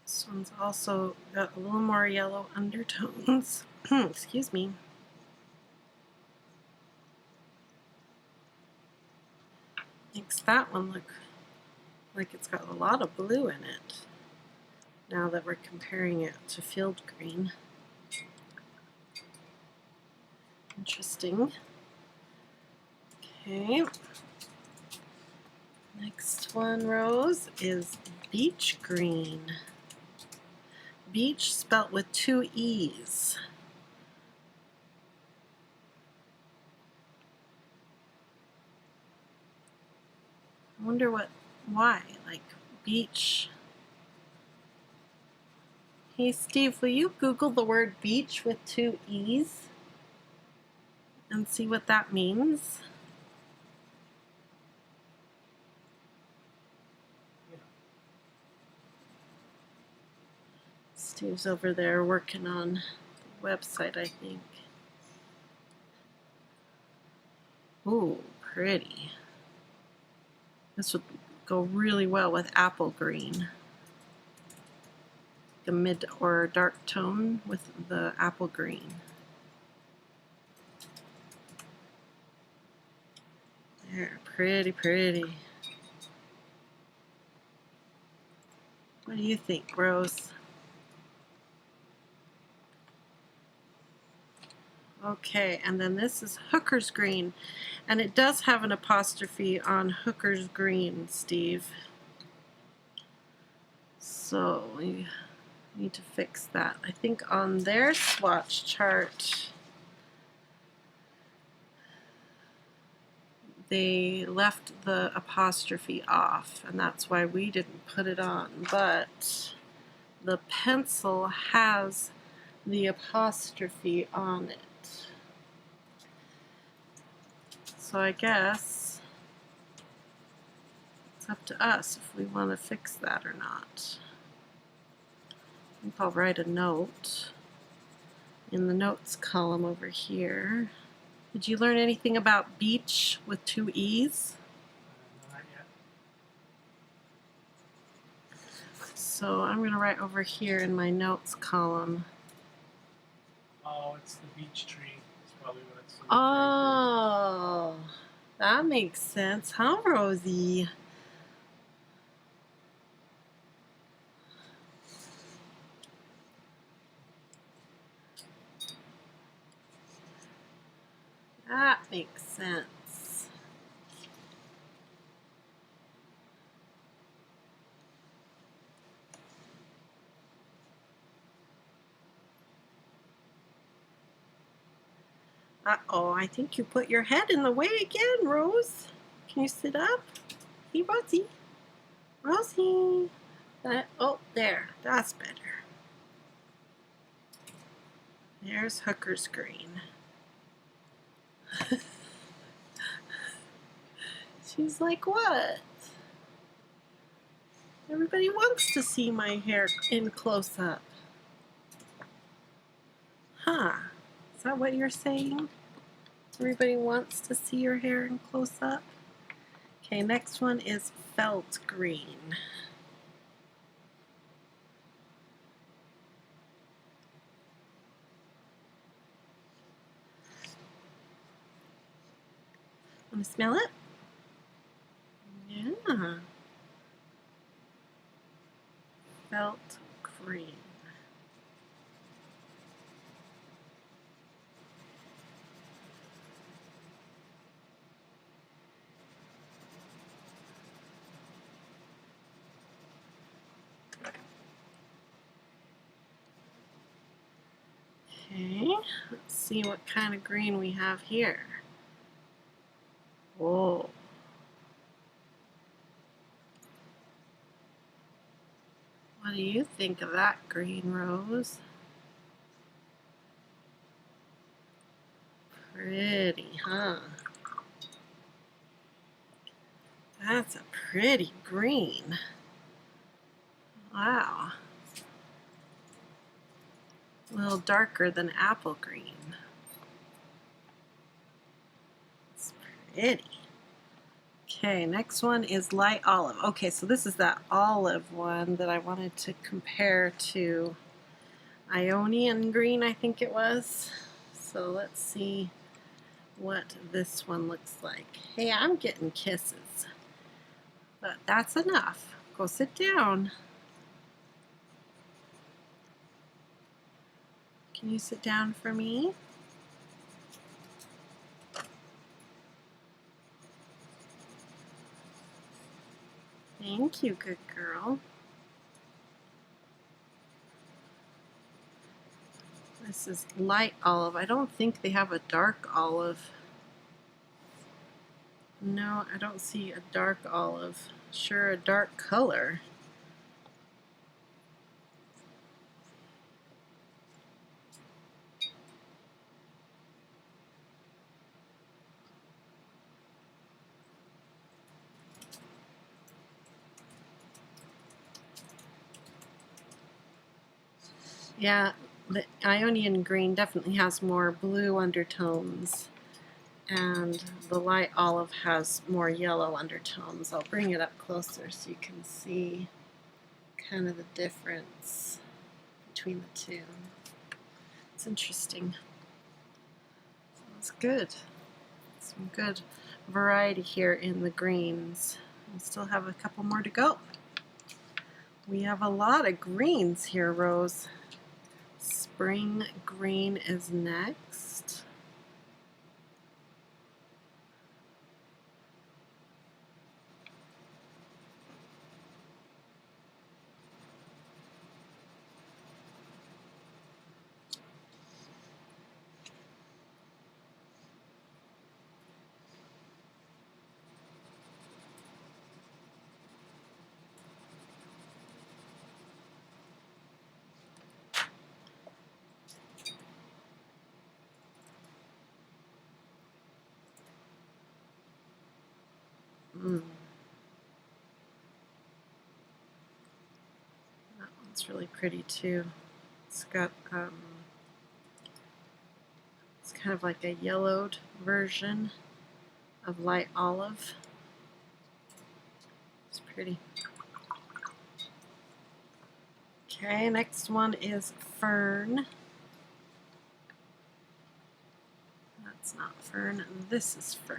This one's also got a little more yellow undertones. Excuse me. Makes that one look like it's got a lot of blue in it. Now that we're comparing it to field green. Interesting. Okay. Next one, Rose, is beach green. Beach spelt with 2 E's. I wonder why, like beach. Hey Steve, will you Google the word beach with 2 E's and see what that means? Steve's over there working on website, I think. Ooh, pretty. This would go really well with apple green. The mid or dark tone with the apple green. There, pretty, pretty. What do you think, Rose? Okay, and then this is Hooker's Green, and it does have an apostrophe on Hooker's Green, Steve. So we need to fix that. I think on their swatch chart, they left the apostrophe off, and that's why we didn't put it on. But the pencil has the apostrophe on it. So I guess it's up to us if we want to fix that or not. I think I'll write a note in the notes column over here. Did you learn anything about beach with 2 E's? Not yet. So I'm going to write over here in my notes column. Oh, it's the beech tree. That's probably what it's. Oh, that makes sense, huh, Rosie? That makes sense. Uh-oh, I think you put your head in the way again, Rose. Can you sit up? Hey, Rosie. Rosie. Oh, there. That's better. There's Hooker's Green. She's like, what? Everybody wants to see my hair in close-up. Huh. Is that what you're saying? Everybody wants to see your hair in close-up? Okay, next one is Felt Green. Want to smell it? Yeah. Felt Green. Okay, let's see what kind of green we have here. Whoa. What do you think of that green, Rose? Pretty, huh? That's a pretty green. Wow. A little darker than apple green. It's pretty. Okay, next one is light olive. Okay, so this is that olive one that I wanted to compare to Ionian green, I think it was. So let's see what this one looks like. Hey, I'm getting kisses. But that's enough. Go sit down. Can you sit down for me? Thank you, good girl. This is light olive. I don't think they have a dark olive. No, I don't see a dark olive. Sure, a dark color. Yeah, The Ionian green definitely has more blue undertones, and the light olive has more yellow undertones. I'll bring it up closer so you can see kind of the difference between the two. It's interesting. It's good. Some good variety here in the greens. We still have a couple more to go. We have a lot of greens here, Rose. Spring green is next. That one's really pretty too. It's got it's kind of like a yellowed version of light olive. It's pretty. Okay, next one is fern. That's not fern, this is fern.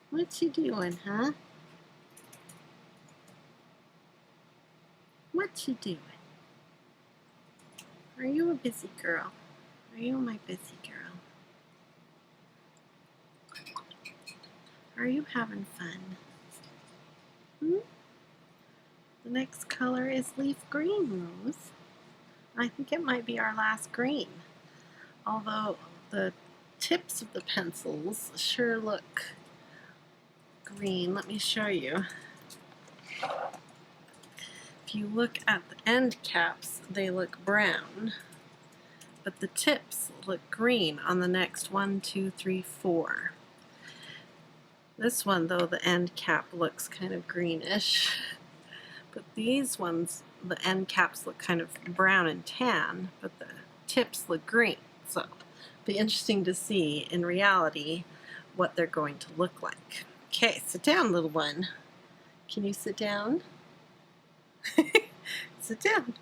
What you doing, huh? What you doing? Are you a busy girl? Are you my busy girl? Are you having fun? Hmm? The next color is leaf green, Rose. I think it might be our last green. Although the tips of the pencils sure look green. Let me show you. If you look at the end caps, they look brown, but the tips look green on the next 1, 2, 3, 4. This one, though, the end cap looks kind of greenish, but these ones, the end caps look kind of brown and tan, but the tips look green. So it'll be interesting to see in reality what they're going to look like. Okay, sit down, little one. Can you sit down? Sit down.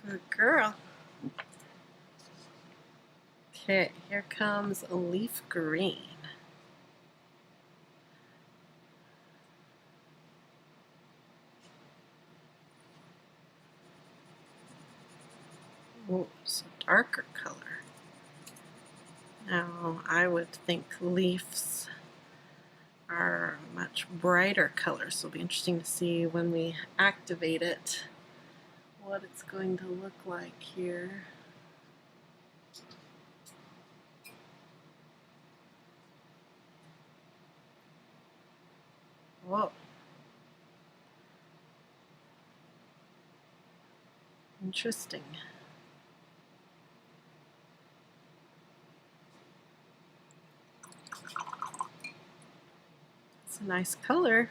Good girl. Okay, here comes a leaf green. Oh, it's a darker color. Now, I would think leaves are a much brighter color, so it'll be interesting to see when we activate it what it's going to look like here. Whoa. Interesting. It's a nice color.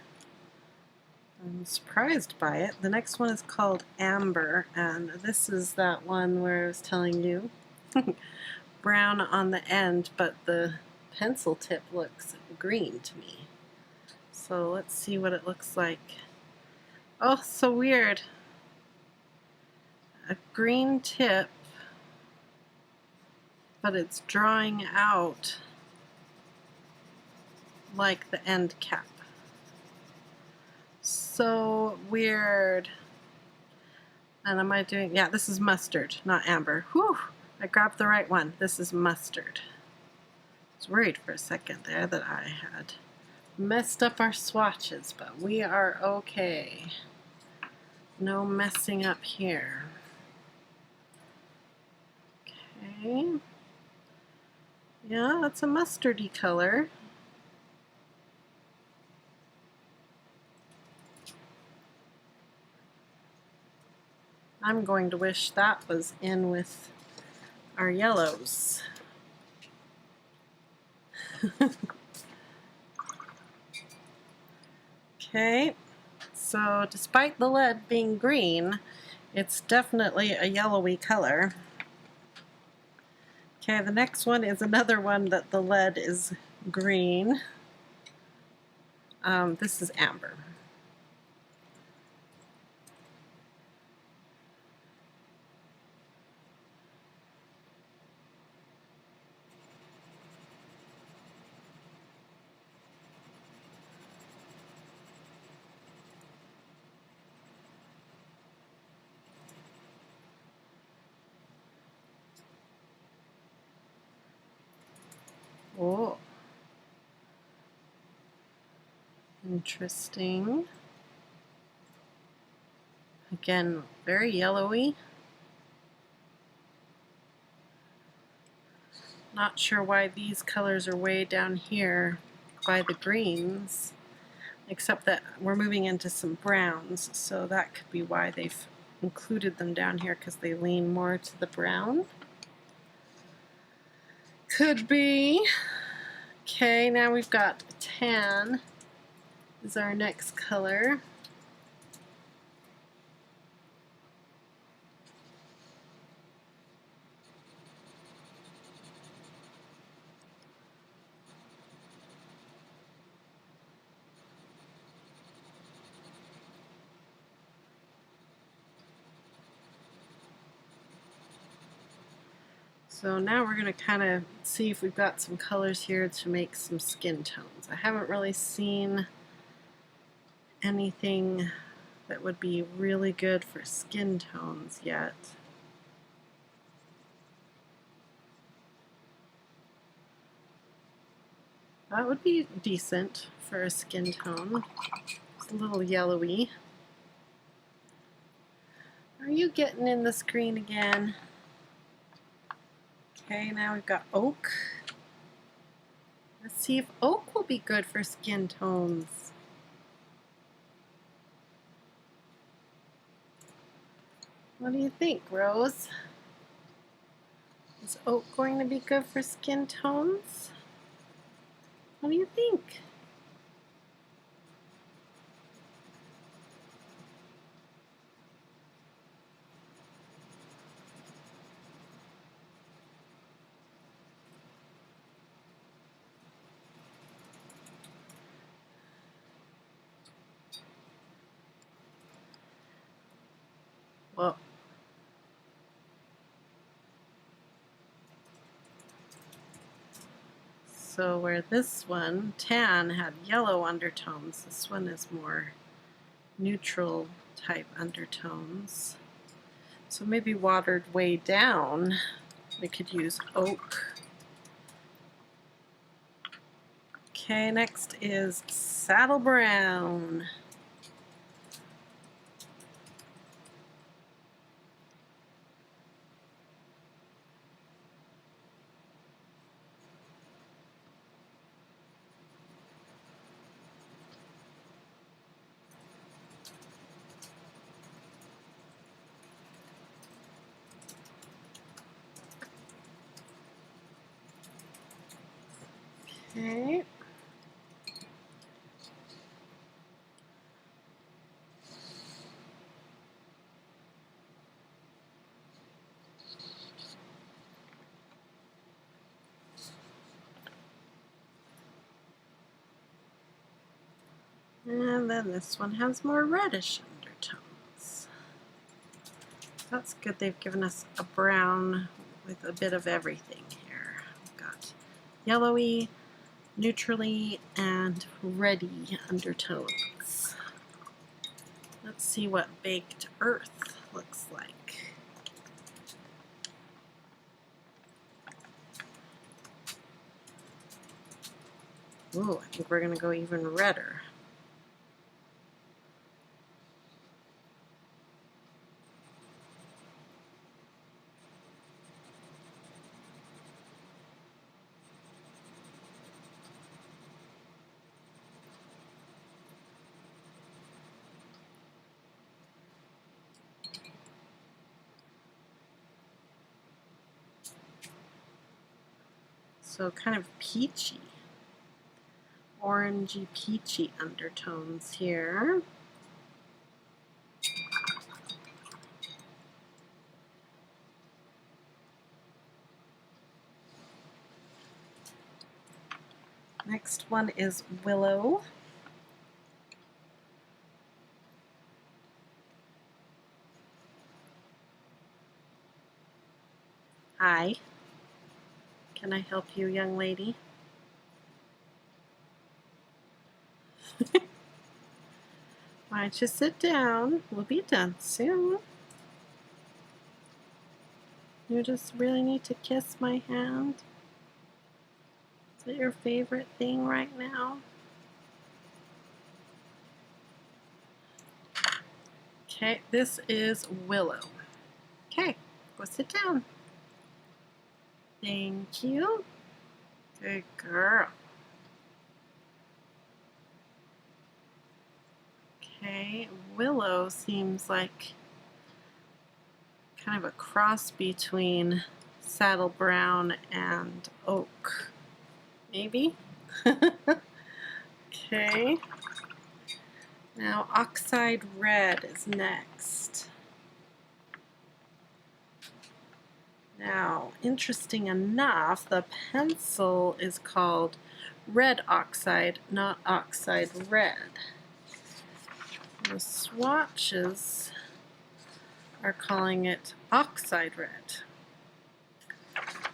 I'm surprised by it. The next one is called Amber, and this is that one where I was telling you brown on the end, but the pencil tip looks green to me. So let's see what it looks like. Oh, so weird. A green tip, but it's drawing out like the end cap. So weird. And am I doing, yeah, this is mustard, not amber. Whew, I grabbed the right one. This is mustard. I was worried for a second there that I had messed up our swatches, but we are okay. No messing up here. Okay. Yeah, that's a mustardy color. I'm going to wish that was in with our yellows. Okay, so despite the lead being green, it's definitely a yellowy color. Okay, the next one is another one that the lead is green. This is amber. Oh, interesting. Again, very yellowy. Not sure why these colors are way down here by the greens, except that we're moving into some browns, so that could be why they've included them down here, because they lean more to the brown. Could be. Okay, now we've got tan is our next color. So now we're going to kind of see if we've got some colors here to make some skin tones. I haven't really seen anything that would be really good for skin tones yet. That would be decent for a skin tone. It's a little yellowy. Are you getting in the screen again? Okay, now we've got oak. Let's see if oak will be good for skin tones. What do you think, Rose? Is oak going to be good for skin tones? What do you think? Well, so where this one, tan, had yellow undertones, this one is more neutral type undertones. So maybe watered way down, we could use oak. Okay, next is saddle brown. Okay. And then this one has more reddish undertones. That's good. They've given us a brown with a bit of everything here. We've got yellowy, neutrally, and reddy undertones. Let's see what baked earth looks like. Ooh, I think we're going to go even redder. So kind of peachy, orangey peachy undertones here. Next one is Willow. Hi. Can I help you, young lady? Why don't you sit down? We'll be done soon. You just really need to kiss my hand? Is that your favorite thing right now? Okay, this is Willow. Okay, go sit down. Thank you. Good girl. Okay, Willow seems like kind of a cross between saddle brown and oak. Maybe? Okay. Now Oxide Red is next. Now, interesting enough, the pencil is called Red Oxide, not Oxide Red. The swatches are calling it Oxide Red.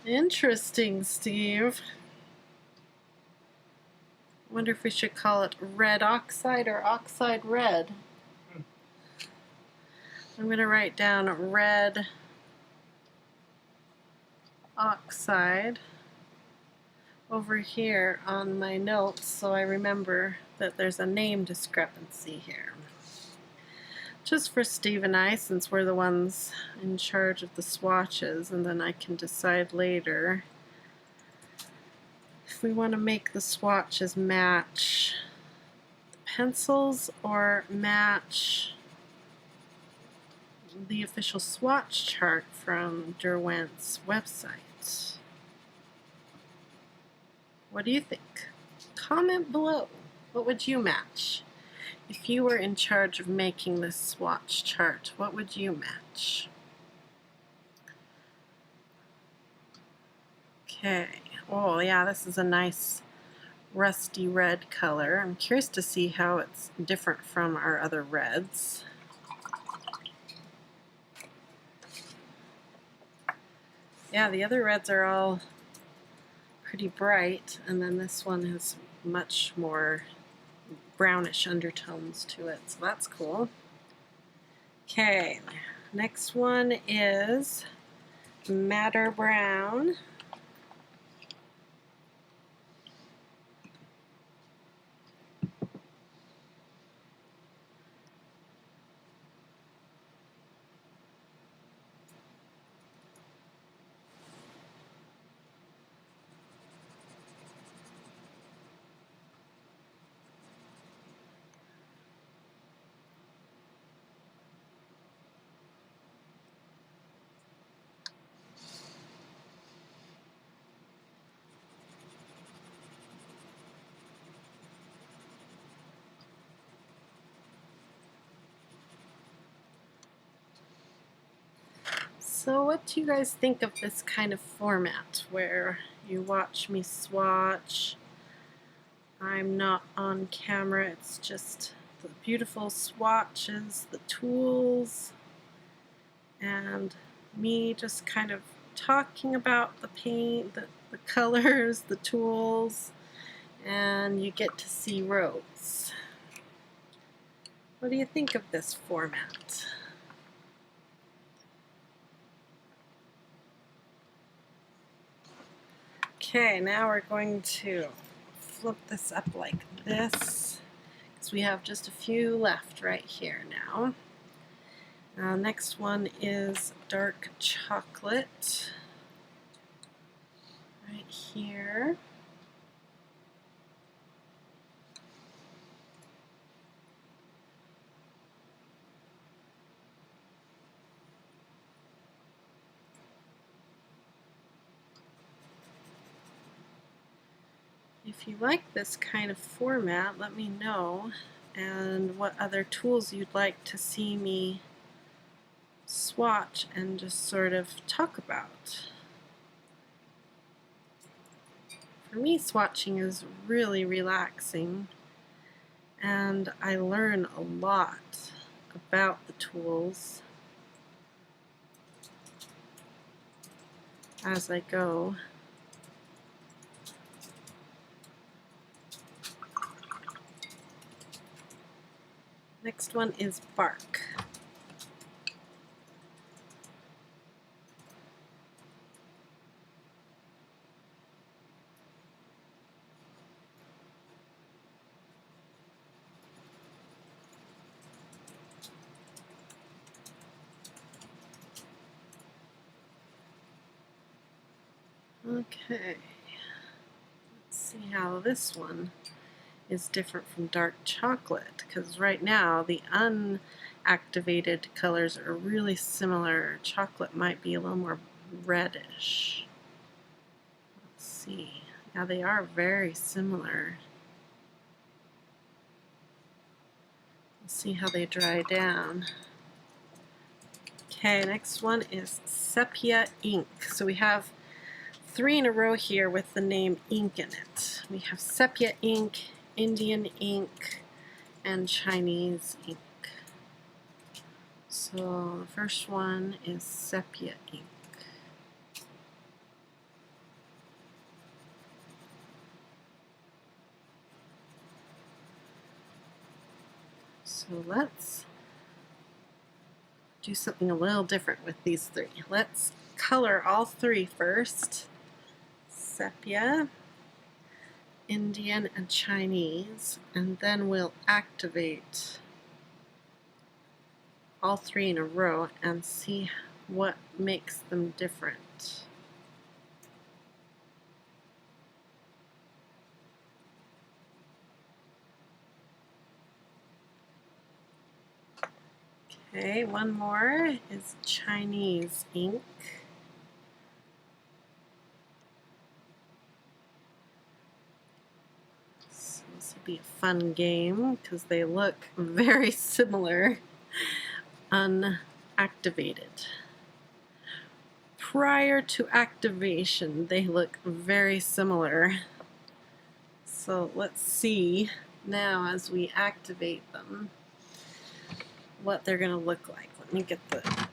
Interesting, Steve. Wonder if we should call it Red Oxide or Oxide Red. I'm going to write down Red Oxide over here on my notes so I remember that there's a name discrepancy here. Just for Steve and I, since we're the ones in charge of the swatches, and then I can decide later if we want to make the swatches match the pencils or match the official swatch chart from Derwent's website. What do you think? Comment below. What would you match? If you were in charge of making this swatch chart, what would you match? Okay. Oh yeah, this is a nice rusty red color. I'm curious to see how it's different from our other reds. Yeah, the other reds are all pretty bright, and then this one has much more brownish undertones to it, so that's cool. Okay, next one is Madder Brown. So what do you guys think of this kind of format where you watch me swatch? I'm not on camera, it's just the beautiful swatches, the tools, and me just kind of talking about the paint, the colors, the tools, and you get to see Rose. What do you think of this format? Okay, now we're going to flip this up like this, because we have just a few left right here now. Next one is dark chocolate, right here. If you like this kind of format, let me know, and what other tools you'd like to see me swatch and just sort of talk about. For me, swatching is really relaxing, and I learn a lot about the tools as I go. Next one is bark. Okay, let's see how this one is different from dark chocolate, because right now the unactivated colors are really similar. Chocolate might be a little more reddish. Let's see. Yeah, they are very similar. Let's see how they dry down. Okay, next one is sepia ink. So we have 3 in a row here with the name ink in it. We have sepia ink, Indian ink, and Chinese ink. So the first one is sepia ink. So let's do something a little different with these 3. Let's color all 3 first. Sepia, Indian, and Chinese, and then we'll activate all 3 in a row and see what makes them different. Okay, one more is Chinese ink. So this will be a fun game because they look very similar unactivated. Prior to activation, they look very similar. So let's see now as we activate them what they're going to look like. Let me get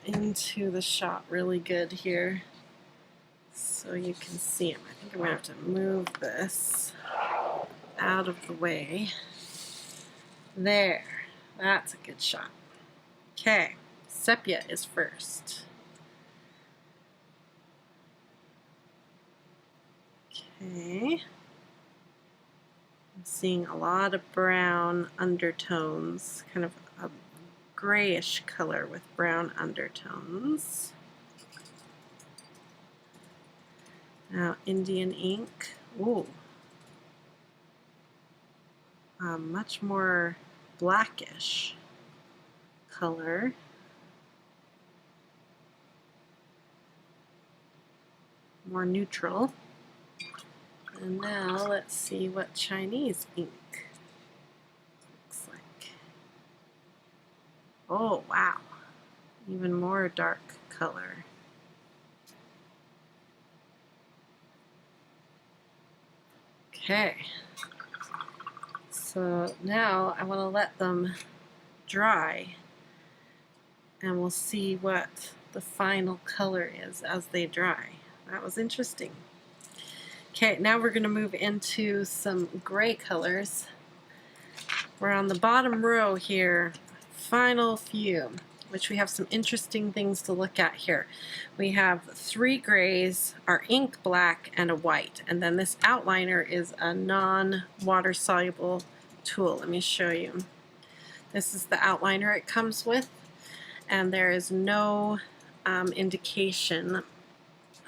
into the shot really good here so you can see them. I think I'm going to have to move this out of the way. There. That's a good shot. Okay. Sepia is first. Okay. I'm seeing a lot of brown undertones, kind of a grayish color with brown undertones. Now Indian ink. Ooh. Much more blackish color. More neutral. And now let's see what Chinese ink looks like. Oh, wow. Even more dark color. Okay. So now I want to let them dry and we'll see what the final color is as they dry. That was interesting. Okay, now we're going to move into some gray colors. We're on the bottom row here, final few. which we have some interesting things to look at here. We have 3 grays, our ink black, and a white. And then this outliner is a non-water soluble tool. Let me show you. This is the outliner it comes with, and there is no indication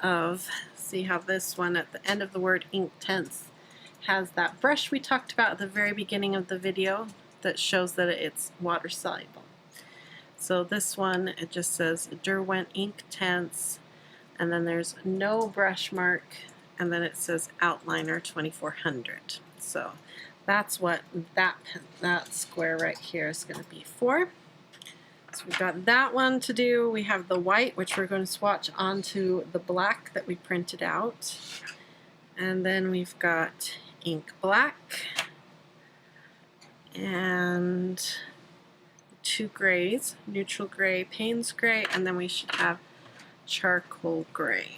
of, see how this one at the end of the word Inktense has that brush we talked about at the very beginning of the video that shows that it's water soluble. So this one, it just says Derwent Inktense, and then there's no brush mark, and then it says outliner 2400. So that's what that square right here is going to be for. So we've got that one to do. We have the white, which we're going to swatch onto the black that we printed out. And then we've got ink black and 2 grays, neutral gray, Payne's gray, and then we should have charcoal gray.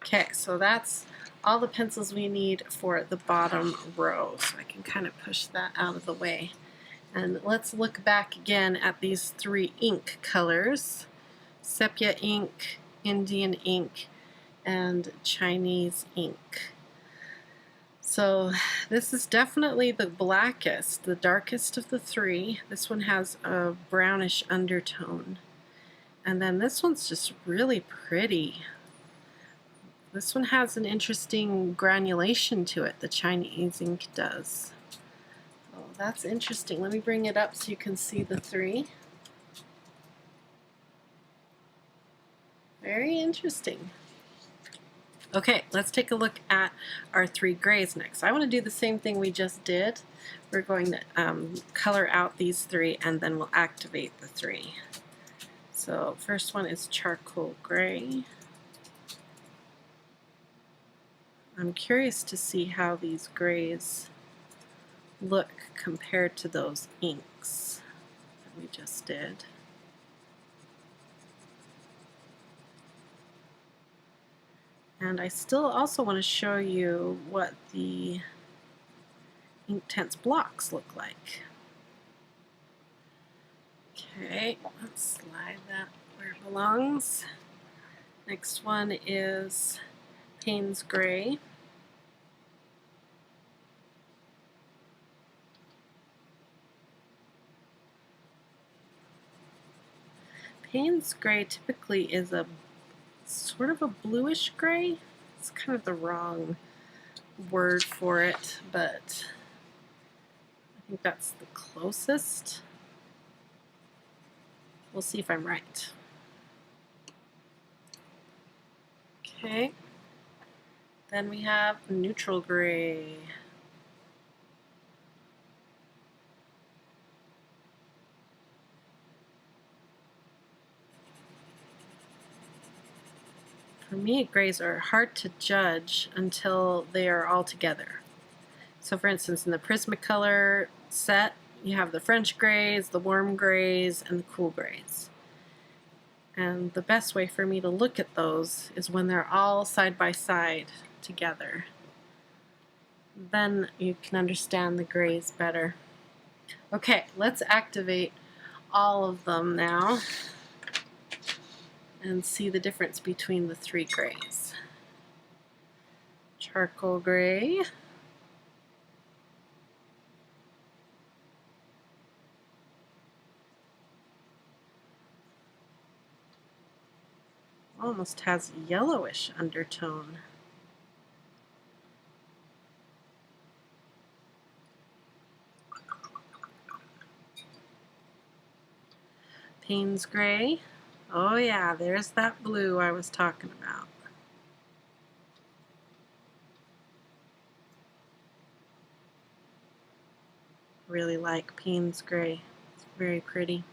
Okay, so that's all the pencils we need for the bottom row. So I can kind of push that out of the way. And let's look back again at these 3 ink colors: sepia ink, Indian ink, and Chinese ink. So this is definitely the blackest, the darkest of the 3. This one has a brownish undertone. And then this one's just really pretty. This one has an interesting granulation to it, the Chinese ink does. Oh, that's interesting. Let me bring it up so you can see the 3. Very interesting. Okay, let's take a look at our 3 grays next. I want to do the same thing we just did. We're going to color out these 3, and then we'll activate the 3. So first one is charcoal gray. I'm curious to see how these grays look compared to those inks that we just did. And I still also want to show you what the Inktense blocks look like. Okay, let's slide that where it belongs. Next one is Payne's gray. Payne's gray typically is a sort of a bluish gray. It's kind of the wrong word for it, but I think that's the closest. We'll see if I'm right. Okay. Then we have neutral gray. For me, grays are hard to judge until they are all together. So for instance, in the Prismacolor set, you have the French grays, the warm grays, and the cool grays. And the best way for me to look at those is when they're all side by side together. Then you can understand the grays better. Okay, let's activate all of them now and see the difference between the 3 grays. Charcoal gray. Almost has yellowish undertone. Payne's gray. Oh yeah, there's that blue I was talking about. Really like Payne's gray. It's very pretty.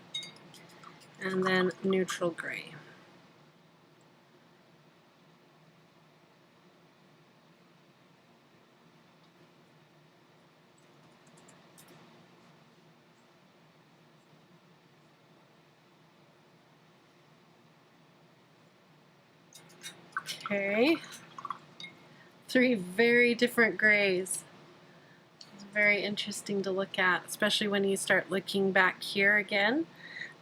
And then neutral gray. Okay, 3 very different grays. It's very interesting to look at, especially when you start looking back here again.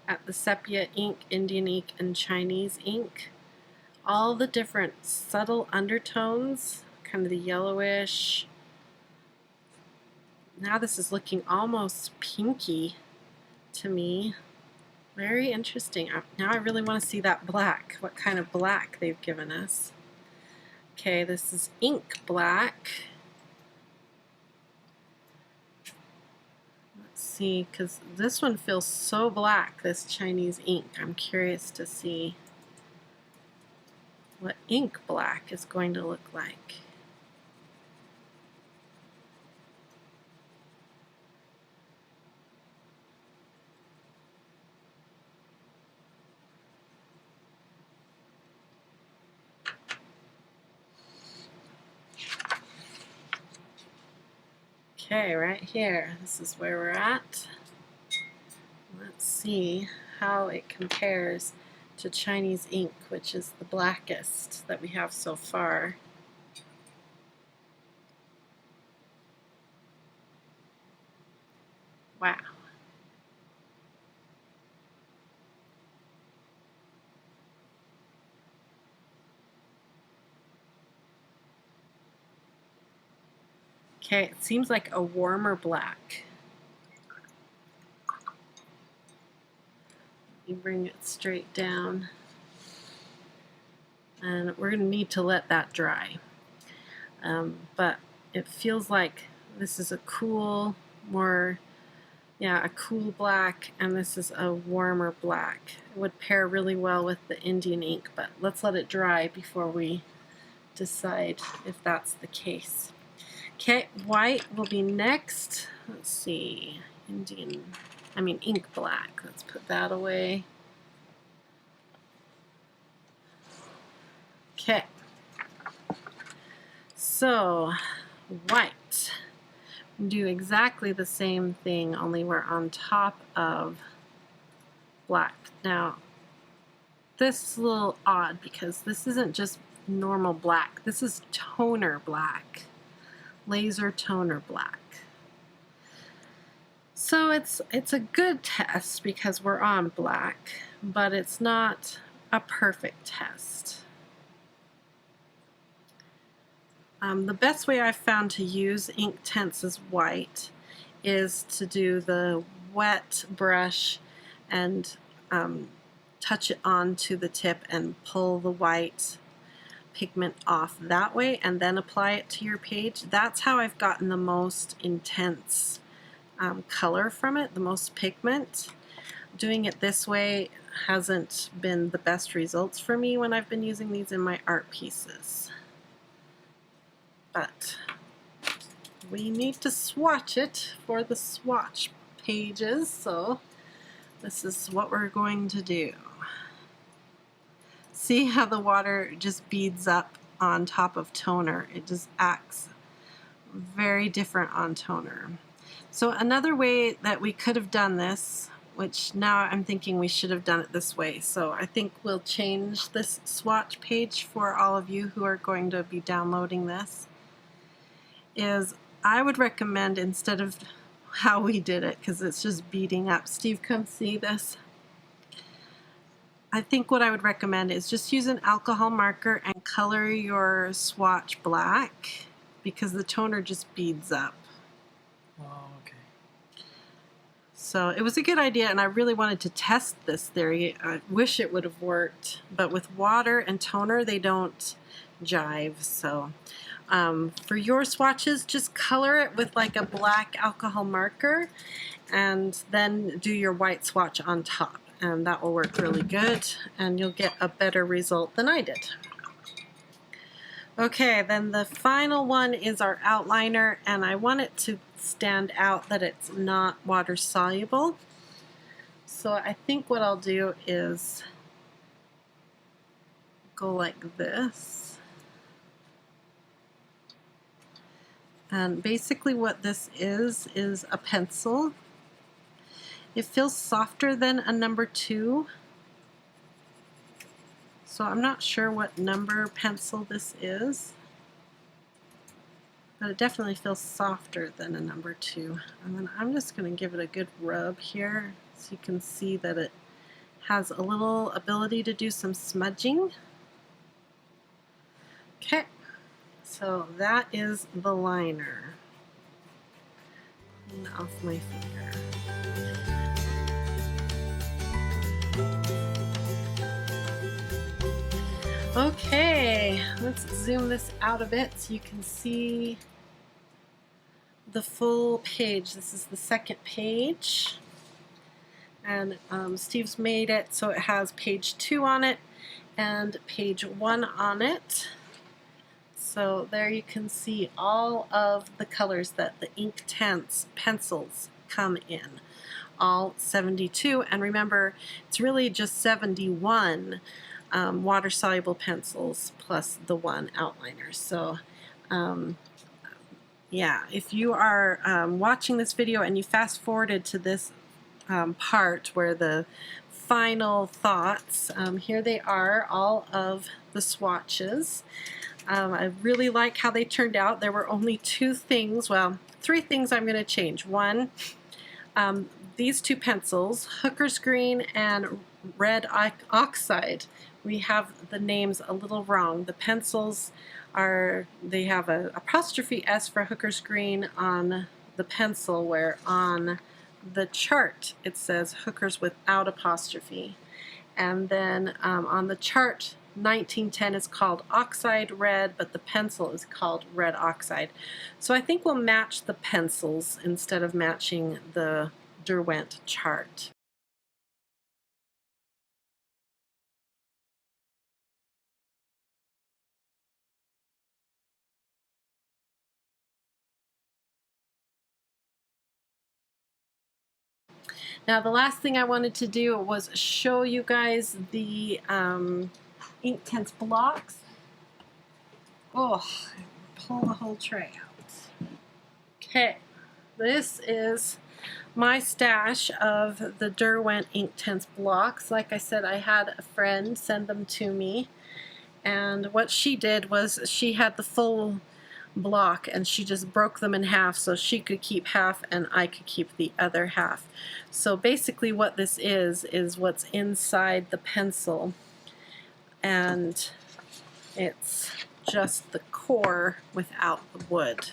at the sepia ink, Indian ink, and Chinese ink. All the different subtle undertones, kind of the yellowish. Now this is looking almost pinky to me. Very interesting. Now I really want to see that black, what kind of black they've given us. Okay, this is ink black. Let's see, because this one feels so black, this Chinese ink. I'm curious to see what ink black is going to look like. Okay, right here, this is where we're at. Let's see how it compares to Chinese ink, which is the blackest that we have so far. Wow. Okay, it seems like a warmer black. You bring it straight down. And we're going to need to let that dry. But it feels like this is a cool, a cool black, and this is a warmer black. It would pair really well with the Indian ink, but let's let it dry before we decide if that's the case. Okay, white will be next. Let's see, ink black. Let's put that away. Okay, so white. Do exactly the same thing, only we're on top of black. Now, this is a little odd because this isn't just normal black. This is toner black, laser toner black. So it's a good test because we're on black, but it's not a perfect test. The best way I've found to use Inktense's white is to do the wet brush and touch it onto the tip and pull the white pigment off that way and then apply it to your page. That's how I've gotten the most intense color from it, the most pigment. Doing it this way hasn't been the best results for me when I've been using these in my art pieces. But we need to swatch it for the swatch pages, so this is what we're going to do. See how the water just beads up on top of toner? It just acts very different on toner. So another way that we could have done this, which now I'm thinking we should have done it this way, so I think we'll change this swatch page for all of you who are going to be downloading this, is I would recommend, instead of how we did it, because it's just beating up. Steve, come see this. I think what I would recommend is just use an alcohol marker and color your swatch black, because the toner just beads up. Oh, okay. So it was a good idea, and I really wanted to test this theory. I wish it would have worked, but with water and toner, they don't jive. So for your swatches, just color it with like a black alcohol marker and then do your white swatch on top, and that will work really good and you'll get a better result than I did. Okay, then the final one is our outliner, and I want it to stand out that it's not water soluble. So I think what I'll do is go like this. And basically what this is a pencil. It feels softer than a number 2. So I'm not sure what number pencil this is, but it definitely feels softer than a number 2. And then I'm just going to give it a good rub here so you can see that it Has a little ability to do some smudging. Okay, so that is the liner. Clean off my finger. Okay, let's zoom this out a bit so you can see the full page. This is the second page, and Steve's made it so it has page 2 on it and page 1 on it. So there you can see all of the colors that the Inktense pencils come in, all 72, and remember it's really just 71 water-soluble pencils plus the 1 outliner. So yeah, if you are watching this video and you fast forwarded to this part where the final thoughts, here they are, all of the swatches. I really like how they turned out. There were only 2 things, well, 3 things I'm going to change. One, these 2 pencils, Hooker's Green and Red Oxide, we have the names a little wrong. The pencils they have an apostrophe S for Hooker's Green on the pencil, where on the chart it says Hooker's without apostrophe. And then on the chart, 1910 is called Oxide Red, but the pencil is called Red Oxide. So I think we'll match the pencils instead of matching the Derwent chart. Now the last thing I wanted to do was show you guys the Inktense blocks. Oh, pull the whole tray out. Okay, this is my stash of the Derwent Inktense blocks. Like I said, I had a friend send them to me, and what she did was she had the full block and she just broke them in half so she could keep half and I could keep the other half. So basically what this is what's inside the pencil, and it's just the core without the wood.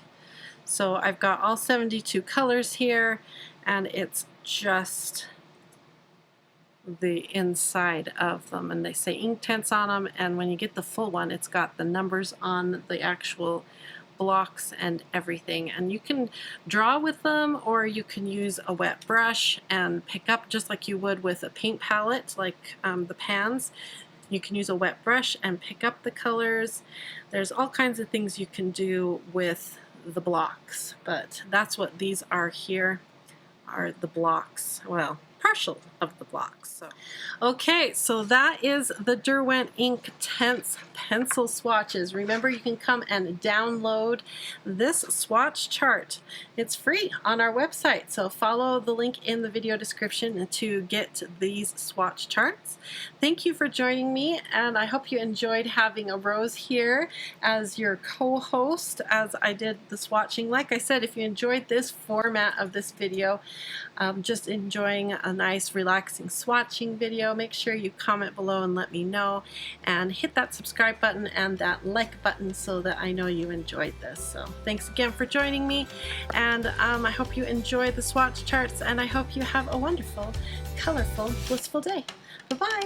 So I've got all 72 colors here, and it's just the inside of them, and they say Inktense on them, and when you get the full one it's got the numbers on the actual blocks and everything. And you can draw with them, or you can use a wet brush and pick up just like you would with a paint palette, like the pans. You can use a wet brush and pick up the colors. There's all kinds of things you can do with the blocks, but that's what these are here, are the blocks. Well, partial of the blocks. So, okay, so that is the Derwent Inktense pencil swatches. Remember, you can come and download this swatch chart. It's free on our website, so follow the link in the video description to get these swatch charts. Thank you for joining me, and I hope you enjoyed having a Rose here as your co-host as I did the swatching. Like I said, if you enjoyed this format of this video, just enjoying a nice relaxing swatching video, make sure you comment below and let me know, and hit that subscribe button and that like button so that I know you enjoyed this. So thanks again for joining me, and I hope you enjoy the swatch charts, and I hope you have a wonderful, colorful, blissful day. Bye-bye.